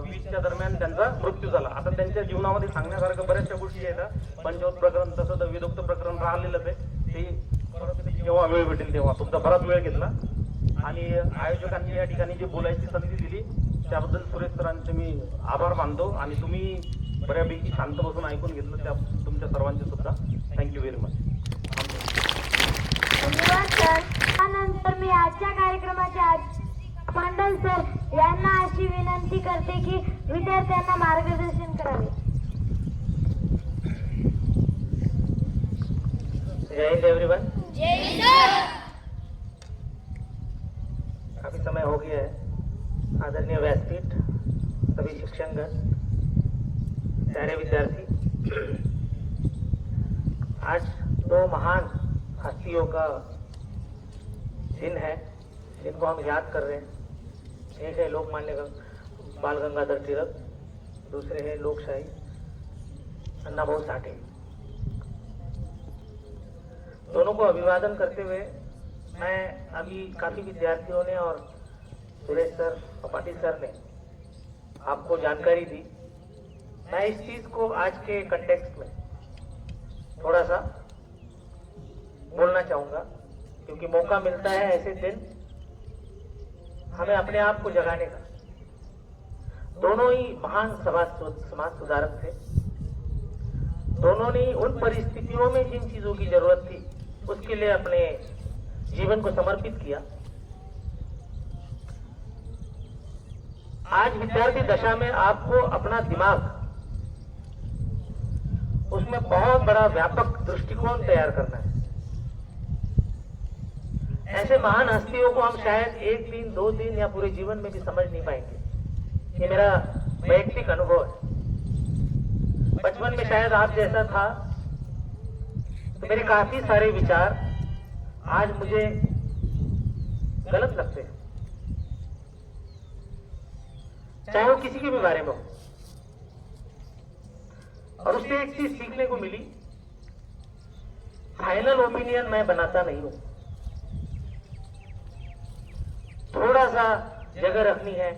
20च्या दरम्यान त्यांचा मृत्यू झाला. आता त्यांच्या जीवनामध्ये सांगण्यासारखं बऱ्याचशा गोष्टी आहेत. पंचवत प्रकरण तसं तर विधोक्त प्रकरण राहिलेलंच आहे. ते जेव्हा वेळ भेटेल तेव्हा. तुमचा बराच वेळ घेतला आणि आयोजकांनी या ठिकाणी जे बोलायची संधी दिली त्याबद्दल सुरेश सरांचे मी आभार मानतो आणि तुम्ही बऱ्यापैकी शांत बसून ऐकून घेतलं त्या तुमच्या सर्वांचे सुद्धा थँक्यू व्हेरी मच.
धन्यवाद सर. त्यानंतर मी आजच्या कार्यक्रमाचे मंडल सर यांना अशी विनंती करते की विद्यार्थ्यांना मार्गदर्शन करावे.
जय हिंद एवरीवन. काफी समय हो गया है. आदरणीय व्यासपीठ, सभी शिक्षकगण, प्यारे विद्यार्थी, आज 2 महान हस्तियों का दिन है जिनको हम याद कर रहे हैं. एक है लोकमान्य बाल गंगाधर तिलक, दूसरे है लोकशाही अन्नाभाऊ साठे. दोनों को अभिवादन करते हुए मैं अभी काफी विद्यार्थियों ने और सुरेश सर और पाटिल सर ने आपको जानकारी दी. मैं इस चीज को आज के कंटेक्स्ट में थोड़ा सा बोलना चाहूंगा क्योंकि मौका मिलता है ऐसे दिन हमें अपने आप को जगाने का. दोनों ही महान समाज सुधारक थे. दोनों ने उन परिस्थितियों में जिन चीजों की जरूरत थी उसके लिए अपने जीवन को समर्पित किया. आज विद्यार्थी दशा में आपको अपना दिमाग उसमें बहुत बड़ा व्यापक दृष्टिकोण तैयार करना है। ऐसे महान हस्तियों को हम शायद एक दिन, 2 दिन या पूरे जीवन में भी समझ नहीं पाएंगे। ये मेरा वैयक्तिक अनुभव है। बचपन में शायद आप जैसा था, तो मेरे काफी सारे विचार आज मुझे गलत लगते हैं, चाहे वो किसी के भी बारे में हो। और उससे एक चीज सीखने को मिली, फाइनल ओपिनियन मैं बनाता नहीं हूं, थोड़ा सा जगह रखनी है,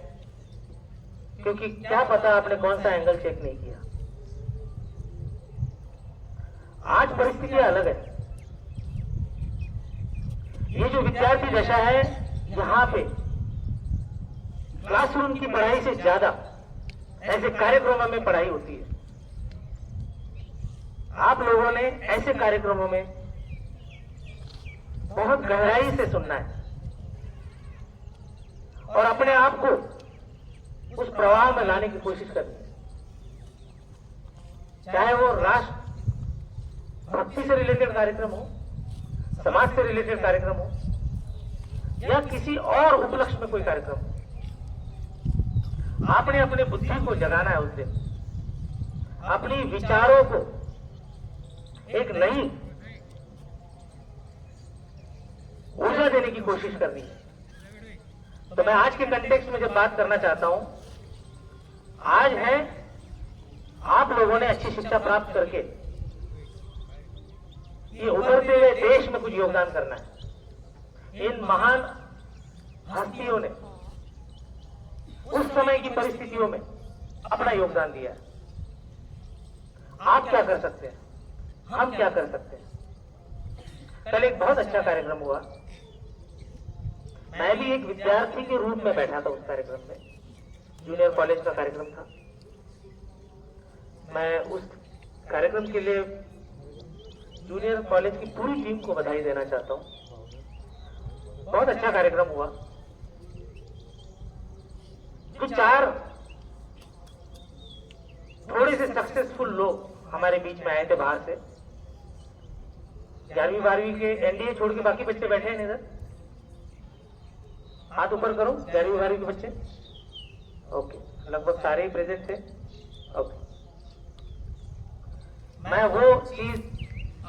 क्योंकि क्या पता आपने कौन सा एंगल चेक नहीं किया। आज परिस्थितियां अलग है। ये जो विद्यार्थी दशा है, यहाँ पे क्लासरूम की पढ़ाई से ज्यादा ऐसे कार्यक्रमों में पढ़ाई होती है। आप लोगों ने ऐसे कार्यक्रमों में बहुत गहराई से सुनना है और अपने आप को उस प्रवाह में लाने की कोशिश करनी है। चाहे वो राष्ट्र भक्ति से रिलेटेड कार्यक्रम हो, समाज से रिलेटेड कार्यक्रम हो, या किसी और उपलक्ष्य में कोई कार्यक्रम हो, आपने अपने बुद्धि को जगाना है। उस दिन अपनी विचारों को एक नई ऊर्जा देने की कोशिश करनी है। तो मैं आज के कंटेक्स्ट में जब बात करना चाहता हूं, आज है आप लोगों ने अच्छी शिक्षा प्राप्त करके ये उभरते हुए देश में कुछ योगदान करना है। इन महान हस्तियों ने उस समय की परिस्थितियों में अपना योगदान दिया है। आप क्या कर सकते हैं, हम क्या कर सकते हैं। कल एक बहुत अच्छा कार्यक्रम हुआ। मैं भी एक विद्यार्थी के रूप में बैठा था उस कार्यक्रम में, जूनियर कॉलेज का कार्यक्रम था। मैं उस कार्यक्रम के लिए जूनियर कॉलेज की पूरी टीम को बधाई देना चाहता हूं। बहुत अच्छा कार्यक्रम हुआ। जो 4 थोड़े से सक्सेसफुल लोग हमारे बीच में आए थे बाहर से, 11वीं 12वीं के एनडीए छोड़ के बाकी बच्चे बैठे हैं इधर, हाथ ऊपर करो। 11वीं 12वीं के बच्चे, ओके, लगभग सारे ही प्रेजेंट थे। ओके, मैं वो चीज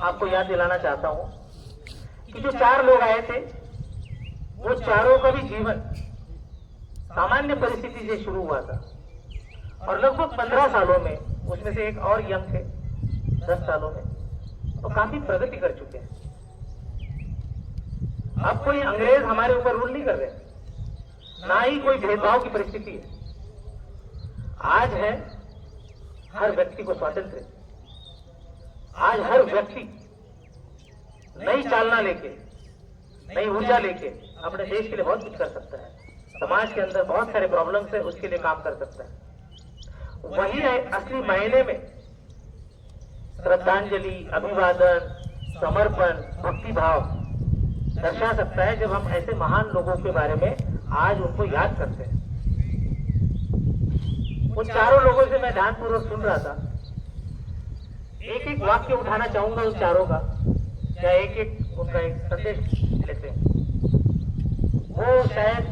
आपको याद दिलाना चाहता हूं कि जो 4 लोग आए थे, वो चारों का भी जीवन सामान्य परिस्थिति से शुरू हुआ था और लगभग 15 सालों में, उसमें से एक और यंग थे 10 सालों में, तो काफी प्रगति कर चुके हैं। अब कोई अंग्रेज हमारे ऊपर रूल नहीं कर रहे, ना ही कोई भेदभाव की परिस्थिति है। आज है हर व्यक्ति को स्वातंत्र। आज हर व्यक्ति नई चालना लेके, नई ऊर्जा लेके अपने देश के लिए बहुत कुछ कर सकता है। समाज के अंदर बहुत सारे प्रॉब्लम्स है, उसके लिए काम कर सकता है। वही है असली मायने में श्रद्धांजलि, अभिवादन, समर्पण, भक्ति भाव दर्शा सकता है जब हम ऐसे महान लोगों के बारे में आज उनको याद करते हैं। उन चारों लोगों से मैं ध्यानपूर्वक सुन रहा था। एक एक वाक्य उठाना चाहूंगा उन चारों का, या एक एक उनका एक संदेश लेते हैं। वो शायद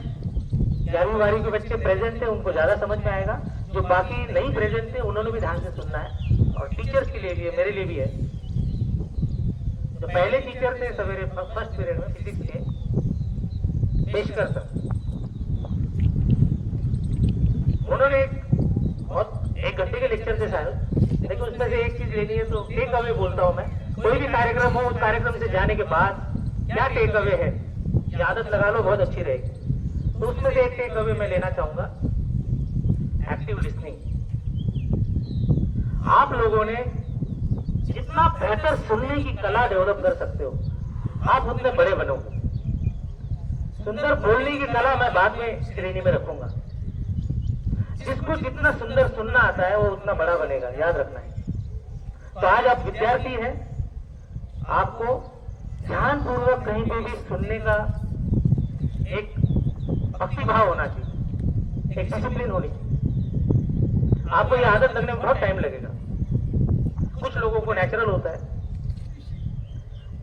11वीं 12वीं के बच्चे प्रेजेंट थे, उनको ज्यादा समझ में आएगा। जो बाकी नहीं प्रेजेंट थे, उन्होंने भी ध्यान से सुनना है, और टीचर्स के लिए भी है, मेरे लिए भी है। जो पहले टीचर थे सवेरे फर्स्ट पीरियड में फिजिक्स के, पेशकर सर, उन्होंने बहुत 1 घंटे के लेक्चर थे शायद, लेकिन उसमें से एक चीज लेनी है तो टेक अवे बोलता हूं मैं। कोई भी कार्यक्रम हो, उस कार्यक्रम से जाने के बाद क्या टेक अवे है, ये आदत लगा लो, बहुत अच्छी रहेगी। तो उसमें से एक टेक अवे मैं लेना चाहूंगा, एक्टिव लिसनिंग। आप लोगों ने जितना बेहतर सुनने की कला डेवलप कर सकते हो, आप उतने बड़े बनोगे। सुंदर बोलने की कला मैं बाद में श्रेणी में रखूंगा। जिसको जितना सुंदर सुनना आता है, वो उतना बड़ा बनेगा, याद रखना है। तो आज आप विद्यार्थी हैं, आपको ध्यानपूर्वक कहीं पे भी सुनने का एक भक्तिभाव होना चाहिए, एक डिसिप्लिन होनी चाहिए। आपको ये आदत लगने में बहुत टाइम लगेगा। कुछ लोगों को नेचुरल होता है,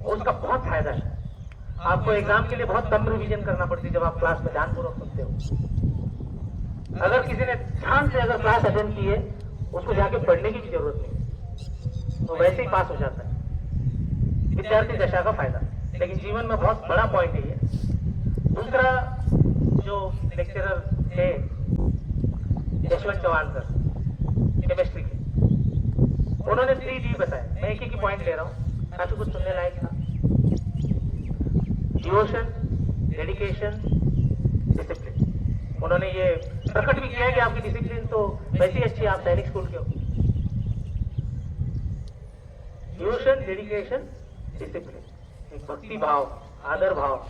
उसका बहुत फायदा है। आपको एग्जाम के लिए बहुत कम रिवीजन करना पड़ती है जब आप क्लास में ध्यानपूर्वक सुनते हो। अगर किसी ने ध्यान से अगर क्लास अटेंड की है, उसको जाके पढ़ने की भी जरूरत नहीं, तो वैसे ही पास हो जाता है। विद्यार्थी दशा का फायदा, लेकिन जीवन में बहुत बड़ा पॉइंट है ये। दूसरा जो लेक्चरर थे यशवंत चौहान सर, केमिस्ट्री के, उन्होंने 3D बताया। मैं एक ही पॉइंट ले रहा हूँ, काफी कुछ सुनने लायक था। Devotion, dedication, discipline. उन्होंने ये प्रकट भी किया है कि आपकी डिसिप्लिन तो वैसी अच्छी है, आप सैनिक स्कूल के हो। डिवोशन, डेडिकेशन, डिसिप्लिन, एक भक्ति भाव, आदर भाव,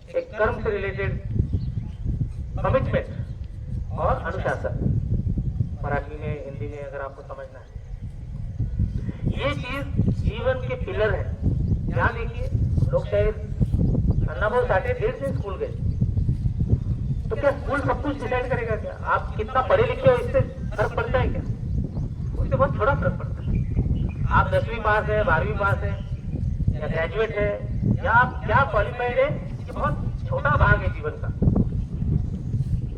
एक कर्म से रिलेटेड कमिटमेंट और अनुशासन। मराठी में, हिंदी में अगर आपको समझना है, ये चीज जीवन के पिलर है। यहाँ देखिए, लोग शायद अन्नाभाऊ साठे 1.5 दिन स्कूल गए, तो क्या स्कूल सब कुछ डिसाइड करेगा? क्या आप कितना पढ़े लिखे हो इससे फर्क पड़ता है क्या? उससे बहुत थोड़ा फर्क पड़ता है। आप 10वीं पास है, 12वीं पास है, या ग्रेजुएट है, या आप क्या क्वालिफाइड है, ये बहुत छोटा भाग है जीवन का।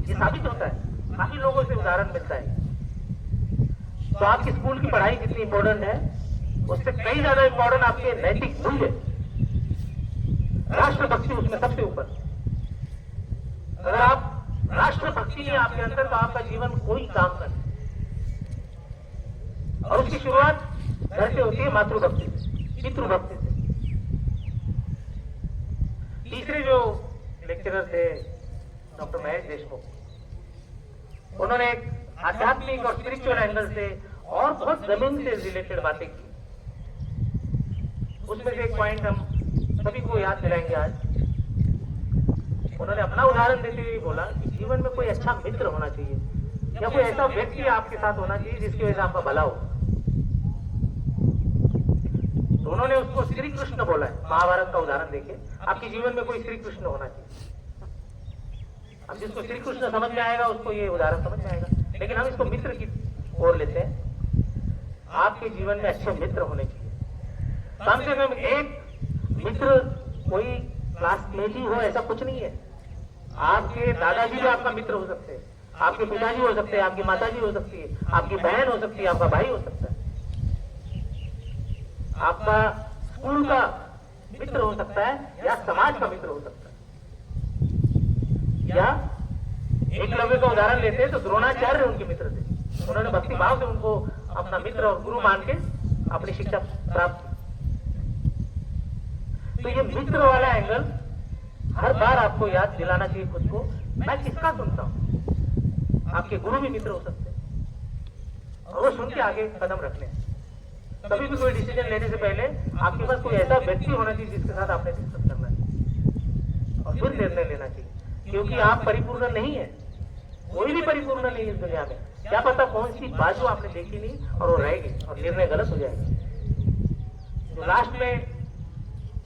ये साबित होता है, काफी लोगों से उदाहरण मिलता है। तो आपकी स्कूल की पढ़ाई जितनी इंपॉर्टेंट है, उससे कई ज्यादा इंपॉर्टेंट आपके नैतिक मूल्य, राष्ट्रभक्ति उसमें सबसे ऊपर। अगर आप राष्ट्रभक्ति नहीं आपके अंदर, तो आपका जीवन कोई काम का नहीं। और उसकी शुरुआत घर से होती है, मातृभक्ति से, पितृभक्ति से। तीसरे जो लेक्चरर थे डॉक्टर महेश देशमुख, उन्होंने एक आध्यात्मिक और स्पिरिचुअल एंगल से और बहुत जमीन से रिलेटेड बातें की। उसमें से एक पॉइंट हम सभी को याद दिलाएंगे आज। उन्होंने अपना उदाहरण देते हुए बोला कि जीवन में कोई अच्छा मित्र होना चाहिए, या कोई ऐसा व्यक्ति आपके साथ होना चाहिए जिसकी वजह से आपका भला हो। तो उन्होंने उसको श्री कृष्ण बोला है। महाभारत का उदाहरण देखिए, आपके जीवन में कोई श्री कृष्ण होना चाहिए। अब जिसको श्री कृष्ण समझ में आएगा उसको ये उदाहरण समझ में आएगा, लेकिन हम इसको मित्र की ओर लेते हैं। आपके जीवन में अच्छे मित्र होने चाहिए, कम से कम एक मित्र। कोई क्लासमेट ही हो ऐसा कुछ नहीं है। आपके दादाजी भी आपका मित्र हो सकते हैं, आपके पिताजी हो सकते हैं, आपकी माताजी हो सकती है, आपकी बहन हो सकती है, आपका भाई हो सकता है, आपका स्कूल का मित्र हो सकता है, या समाज का मित्र हो सकता है। या एकलव्य का उदाहरण लेते हैं तो द्रोणाचार्य उनके मित्र थे। उन्होंने भक्ति भाव से उनको अपना मित्र और गुरु मान के अपनी शिक्षा प्राप्त की। तो ये मित्र वाला एंगल हर बार आपको याद दिलाना चाहिए खुद को, मैं किसका सुनता हूं। आपके गुरु भी मित्र हो सकते हैं, और वो सुन के आगे कदम रखने। कभी भी कोई डिसीजन लेने से पहले आपके पास कोई ऐसा व्यक्ति होना चाहिए जिसके साथ आपने डिस्कस करना है, और फिर निर्णय लेना चाहिए। क्योंकि आप परिपूर्ण नहीं है, कोई भी परिपूर्ण नहीं है इस दुनिया में। क्या पता कौन सी बाजू आपने देखी नहीं और वो रह गई और निर्णय गलत हो जाएगा। तो लास्ट में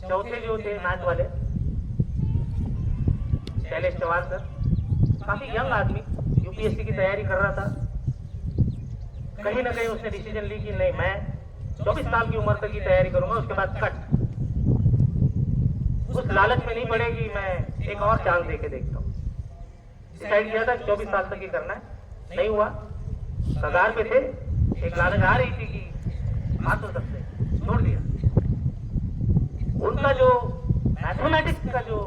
चौथे जो थे मैथ वाले, शैलेश चौहान सर, काफी यंग आदमी, यूपीएससी की तैयारी कर रहा था। कहीं ना कहीं उसने डिसीजन ली कि नहीं, मैं 24 साल की उम्र तक की तैयारी करूंगा, उसके बाद कट। उस लालच में नहीं पड़ेगी, मैं एक और चांस देके देखता हूँ। डिसाइड किया था 24 साल तक ही करना है, नहीं हुआ, कगार पे थे, एक लालच आ रही थी कि पास हो सकते, छोड़ दिया। उनका जो मैथमेटिक्स का जो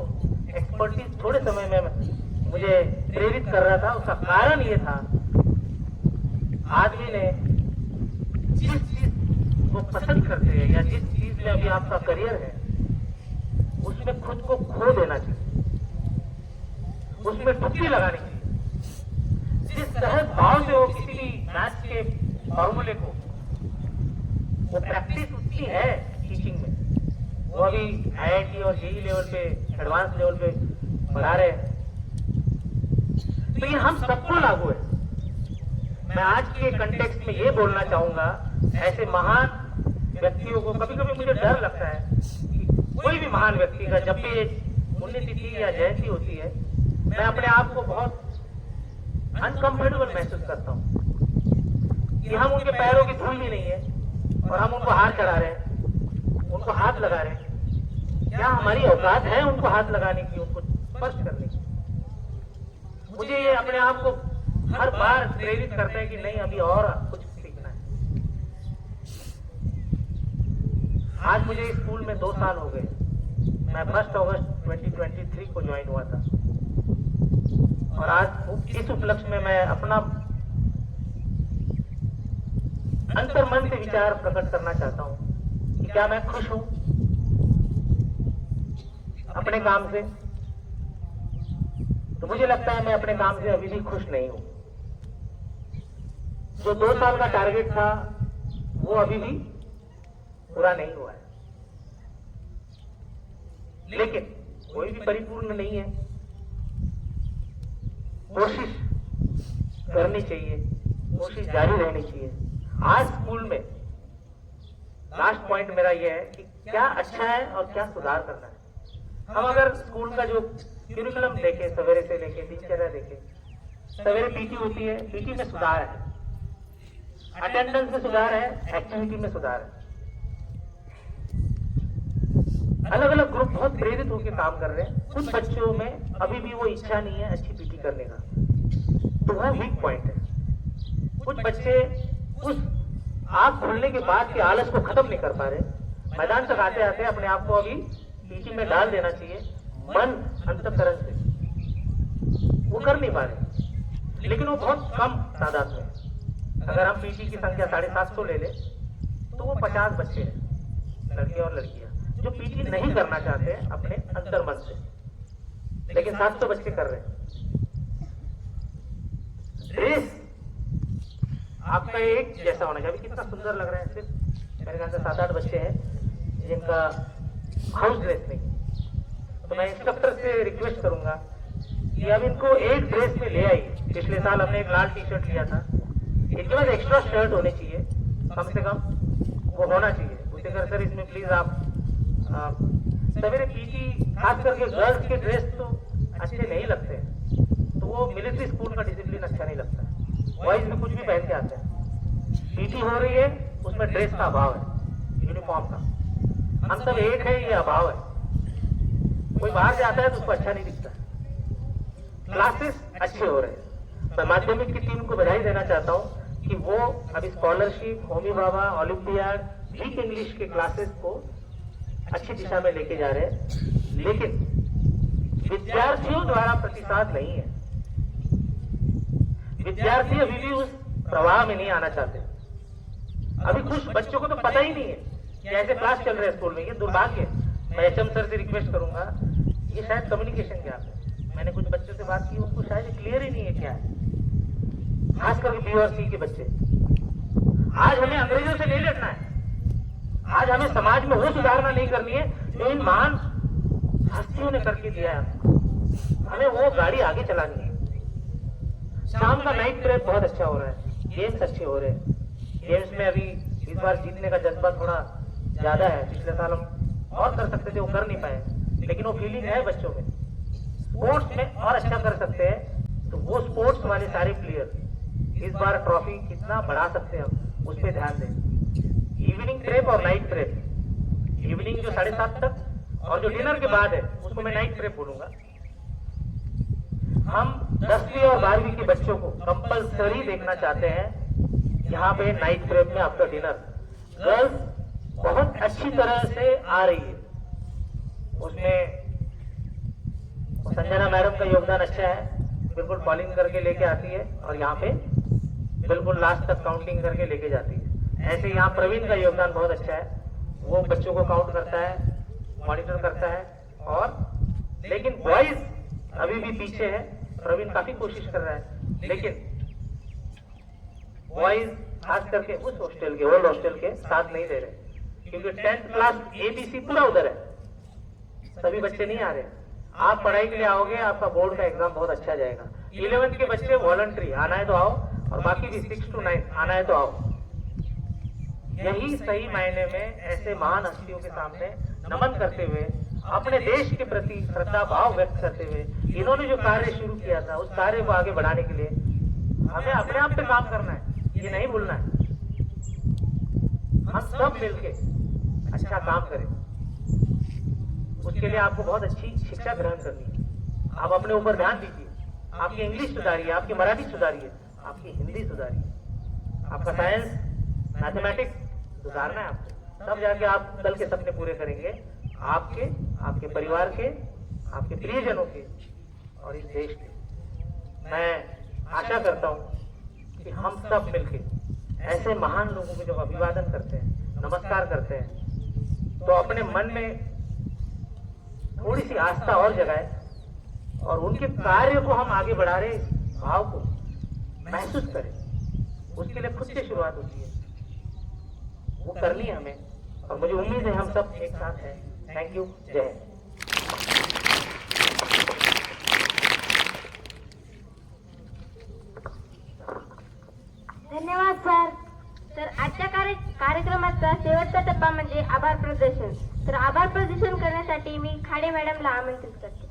एक्सपर्टीज थोड़े समय में मुझे प्रेरित कर रहा था, उसका कारण ये था, आदमी ने जिस चीज को पसंद करते हैं या जिस चीज में अभी आपका करियर है, उसमें खुद को खो देना चाहिए, उसमें डुबकी लगानी चाहिए। जिस सहज भाव से वो किसी भी मैथ्स के फॉर्मूले को, वो प्रैक्टिस उसकी है टीचिंग में, वो अभी IIT और JEE लेवल पे, एडवांस लेवल पे पढ़ा रहे हैं। तो ये हम सबको लागू है। मैं आज के कंटेक्स्ट में ये बोलना चाहूंगा, ऐसे महान व्यक्तियों को, कभी कभी मुझे डर लगता है कि कोई भी महान व्यक्ति का जब भी पुण्यतिथि या जयंती होती है, मैं अपने आप को बहुत अनकंफर्टेबल महसूस करता हूँ। कि हम उनके पैरों की धूल भी नहीं है और हम उनको हाथ चढ़ा रहे हैं, उनको हाथ लगा रहे हैं। क्या हमारी औकात है उनको हाथ लगाने की, उनको स्पर्श करने की? मुझे ये अपने आप को हर बार प्रेरित करता है कि नहीं, अभी और कुछ सीखना है। आज मुझे इस स्कूल में 2 साल हो गए। मैं 1 अगस्त 2023 को ज्वाइन हुआ था और आज इस उपलक्ष्य में मैं अपना अंतर्मन से विचार प्रकट करना चाहता हूं कि क्या मैं खुश हूं अपने काम से? तो मुझे लगता है मैं अपने काम से अभी भी खुश नहीं हूं। जो 2 साल का टारगेट था वो अभी भी पूरा नहीं हुआ है, लेकिन कोई भी परिपूर्ण नहीं है। कोशिश करनी चाहिए, कोशिश जारी रहनी चाहिए। आज स्कूल में लास्ट पॉइंट मेरा यह है कि क्या अच्छा है और क्या सुधार करना है। हम अगर स्कूल का जो क्यूरिकुलम देखें, सवेरे से लेके दिनचर्या देखें, सवेरे पीटी होती है, पीटी में सुधार है, अटेंडेंस में सुधार है, एक्टिविटी में सुधार है। अलग अलग ग्रुप बहुत प्रेरित होकर काम कर रहे हैं। कुछ बच्चों में अभी भी वो इच्छा नहीं है अच्छी पीटी करने का, तो वह वीक पॉइंट है। कुछ बच्चे उस आग खुलने के बाद के आलस को खत्म नहीं कर पा रहे। मैदान तक आते आते अपने आप को अभी पीटी में डाल देना चाहिए, मन अंतःकरण से। वो कर नहीं पा रहे, लेकिन वो बहुत कम तादाद में है। अगर हम पीटी की संख्या 750 ले लें तो वो 50 बच्चे हैं, लड़के और लड़कियां, जो पीटी नहीं करना चाहते हैं अपने अंतर्मन से, लेकिन 700 बच्चे कर रहे हैं। ड्रेस आपका एक जैसा होना चाहिए। कितना सुंदर लग रहा है। सिर्फ मेरे ख्याल से 7-8 बच्चे हैं जिनका हाउस ड्रेस नहीं। तो मैं इंस्ट्रक्टर से रिक्वेस्ट करूंगा कि अब इनको एक ड्रेस में ले आइए। पिछले साल हमने एक लाल टी शर्ट लिया था, इनके पास एक्स्ट्रा शर्ट होने चाहिए, कम से कम वो होना चाहिए। उसे कर सर इसमें प्लीज आप सवेरे पीटी खास करके गर्ल्स के ड्रेस तो अच्छे नहीं लगते, तो वो मिलिट्री स्कूल का डिसिप्लिन अच्छा नहीं लगता। बॉयज में कुछ भी पहन के आते हैं। पीटी हो रही है, उसमें ड्रेस का अभाव है, यूनिफॉर्म का। हम सब एक है, ये अभाव है। कोई बाहर से आता है तो उसको अच्छा नहीं दिखता। क्लासेस अच्छे हो रहे हैं। मैं माध्यमिक की टीम को बधाई देना चाहता हूँ कि वो अभी स्कॉलरशिप, होमी बाबा, ओलंपियाड, वीक इंग्लिश के क्लासेस को अच्छी दिशा में लेके जा रहे हैं, लेकिन विद्यार्थियों द्वारा प्रतिसाद नहीं है। विद्यार्थी अभी भी उस प्रवाह में नहीं आना चाहते। अभी कुछ बच्चों को तो पता ही नहीं है कि ऐसे क्लास चल रहे हैं स्कूल में। ये दुर्भाग्य है। मैं एचएम सर से रिक्वेस्ट करूंगा, ये शायद कम्युनिकेशन गैप है। मैंने कुछ बच्चों से बात की, उनको शायद क्लियर ही नहीं है क्या है, खास करके बी और सी के बच्चे। आज हमें अंग्रेजों से नहीं लड़ना है। आज हमें समाज में वो सुधारना नहीं करनी है जो इन महान हस्तियों ने करके दिया है। हमें वो गाड़ी आगे चलानी है। शाम का नाइट प्रेप बहुत अच्छा हो रहा है, गेम्स अच्छे हो रहे हैं। गेम्स में अभी इस बार जीतने का जज्बा थोड़ा ज्यादा है। पिछले साल हम और कर सकते थे, वो कर नहीं पाए, लेकिन वो फीलिंग है बच्चों में। स्पोर्ट्स में और अच्छा कर सकते हैं, तो वो स्पोर्ट्स वाले सारे प्लेयर इस बार ट्रॉफी कितना बढ़ा सकते हैं हम उस पर ध्यान दें। इवनिंग प्रेप और नाइट प्रेप, इवनिंग जो 7:30 तक और जो डिनर के बाद है उसको मैं नाइट प्रेप बोलूंगा। हम 10वीं और 12वीं के बच्चों को कंपल्सरी देखना चाहते हैं यहाँ पे नाइट प्रेप में आफ्टर डिनर। गर्ल्स बहुत अच्छी तरह से आ रही है, उसमें संजना मैडम का योगदान अच्छा है। बिल्कुल कॉलिंग करके लेके आती है और यहाँ पे बिल्कुल लास्ट तक काउंटिंग करके लेके जाती है। ऐसे यहाँ प्रवीण का योगदान बहुत अच्छा है, वो बच्चों को काउंट करता है, मॉनिटर करता है। और लेकिन बॉयज अभी भी पीछे है। प्रवीण काफी कोशिश कर रहा है, लेकिन बॉयज खास करके उस हॉस्टल के, ओल्ड हॉस्टल के साथ नहीं दे रहे, क्योंकि 10th क्लास ABC पूरा उधर है, सभी बच्चे नहीं आ रहे। आप पढ़ाई के लिए आओगे, आपका बोर्ड का एग्जाम बहुत अच्छा जाएगा। 11th के बच्चे वॉलंटरी आना है तो आओ, और बाकी भी 6 to 9 आना है तो आओ। यही सही मायने में ऐसे महान हस्तियों के सामने नमन करते हुए, अपने देश के प्रति श्रद्धा भाव व्यक्त करते हुए, इन्होंने जो कार्य शुरू किया था उस कार्य को आगे बढ़ाने के लिए हमें अपने आप पे काम करना है। ये नहीं भूलना है। हम सब मिलके अच्छा काम करें, उसके लिए आपको बहुत अच्छी शिक्षा ग्रहण करनी है। आप अपने ऊपर ध्यान दीजिए, आपकी इंग्लिश सुधारिए, आपकी मराठी सुधारिए, आपकी हिंदी सुधारिए, आपका साइंस मैथमेटिक्स सुधारना है आपको, तब जाके आप कल के सपने पूरे करेंगे, आपके, आपके परिवार के, आपके प्रियजनों के और इस देश के। मैं आशा करता हूँ कि हम सब मिलके ऐसे महान लोगों को जब अभिवादन करते हैं, नमस्कार करते हैं, तो अपने मन में थोड़ी सी आस्था और जगाए और उनके कार्य को हम आगे बढ़ा रहे इस भाव को महसूस करें। उसके लिए खुद से शुरुआत होती है, वो करनी है हमें, और मुझे उम्मीद है हम सब एक साथ हैं। थैंक यू, जय हिंद।
धन्यवाद सर.
तर आजच्या कार्यक्रमाचा शेवटचा टप्पा म्हणजे आभार प्रदर्शन. तर आभार प्रदर्शन करण्यासाठी मी खाडे मॅडमला आमंत्रित करते.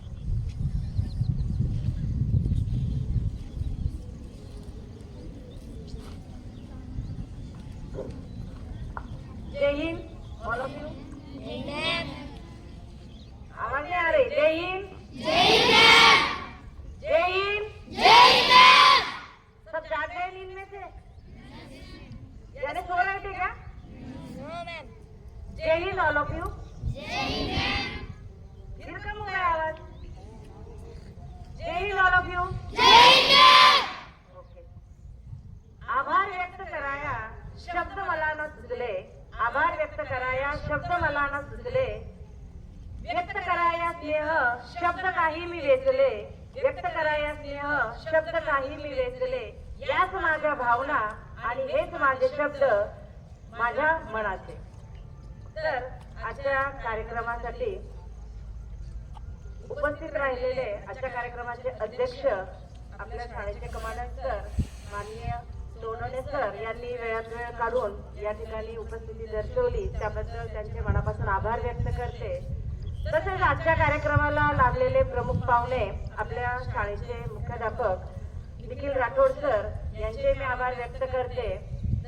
Jai Hind. All of you. आवाज नहीं आ रही. जय हिंद. जय हिंद. सब जाग गए नींद में से? यानी सो रहे थे क्या? Jai Hind all of you. फिर कम हो गया आवाज. Jai Hind all of you. Okay. आभार व्यक्त कराया शब्द मला न सुचले. आभार व्यक्त कराया शब्द मला न सुचले. व्यक्त कराया स्नेह शब्द काही मी वेचले. व्यक्त कराया स्नेह शब्द काही मी वेचले. याच माझ्या भावना आणि हेच माझे शब्द माझ्या मनाचे. तर आजच्या कार्यक्रमासाठी उपस्थित राहिलेले आजच्या कार्यक्रमाचे अध्यक्ष आपल्या शाळेचे कमांडंट सर माननीय सोनवणे सर यांनी वेळात वेळ काढून या ठिकाणी उपस्थिती दर्शवली, त्याबद्दल त्यांचे मनापासून आभार व्यक्त करते. तसेच आजच्या कार्यक्रमाला लाभलेले प्रमुख पाहुणे आपल्या शाळेचे मुख्याध्यापक निखिल राठोड सर यांचे मी आभार व्यक्त करते.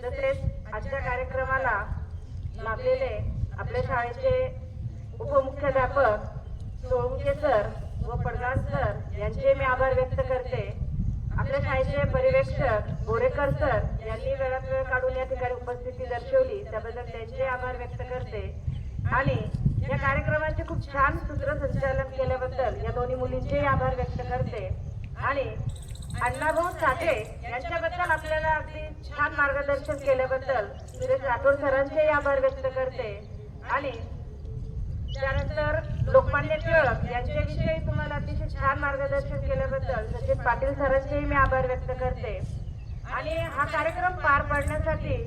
तसेच आजच्या कार्यक्रमाला लाभलेले आपल्या शाळेचे उपमुख्याध्यापक सोळुंके सर व पडगार सर यांचे मी आभार व्यक्त करते. आपल्या शाळेचे पर्यवेक्षक बोरेकर सर यांनी वेळात वेळ काढून या ठिकाणी उपस्थिती दर्शवली, त्याबद्दल त्यांचे आभार व्यक्त करते. आणि या कार्यक्रमाचे खूप छान सूत्रसंचालन केल्याबद्दल या दोन्ही मुलींचे आभार व्यक्त करते. आणि अण्णाभाऊ साठे यांच्याबद्दल आपल्याला अगदी छान मार्गदर्शन केल्याबद्दल सुरेश राठोड सरांचे आभार व्यक्त करते. आणि त्यानंतर लोकमान्य टिळक यांच्याविषयी तुम्हाला अतिशय छान मार्गदर्शन केल्याबद्दल सचिन पाटील सरांचेही मी आभार व्यक्त करते. आणि हा कार्यक्रम पार पाडण्यासाठी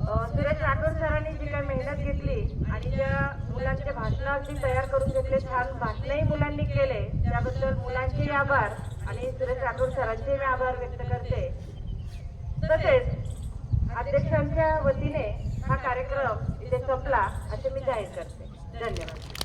सुरेश राठोड सरांनी जी काही मेहनत घेतली आणि ज्या मुलांचे भाषण अगदी तयार करून घेतले, छान भाषणही मुलांनी केले, त्याबद्दल मुलांचेही आभार आणि सुरेश राठोड सरांचे मी आभार व्यक्त करते. तसेच अध्यक्षांच्या वतीने हा कार्यक्रम इथे संपला असे मी जाहीर करते. धन्यवाद.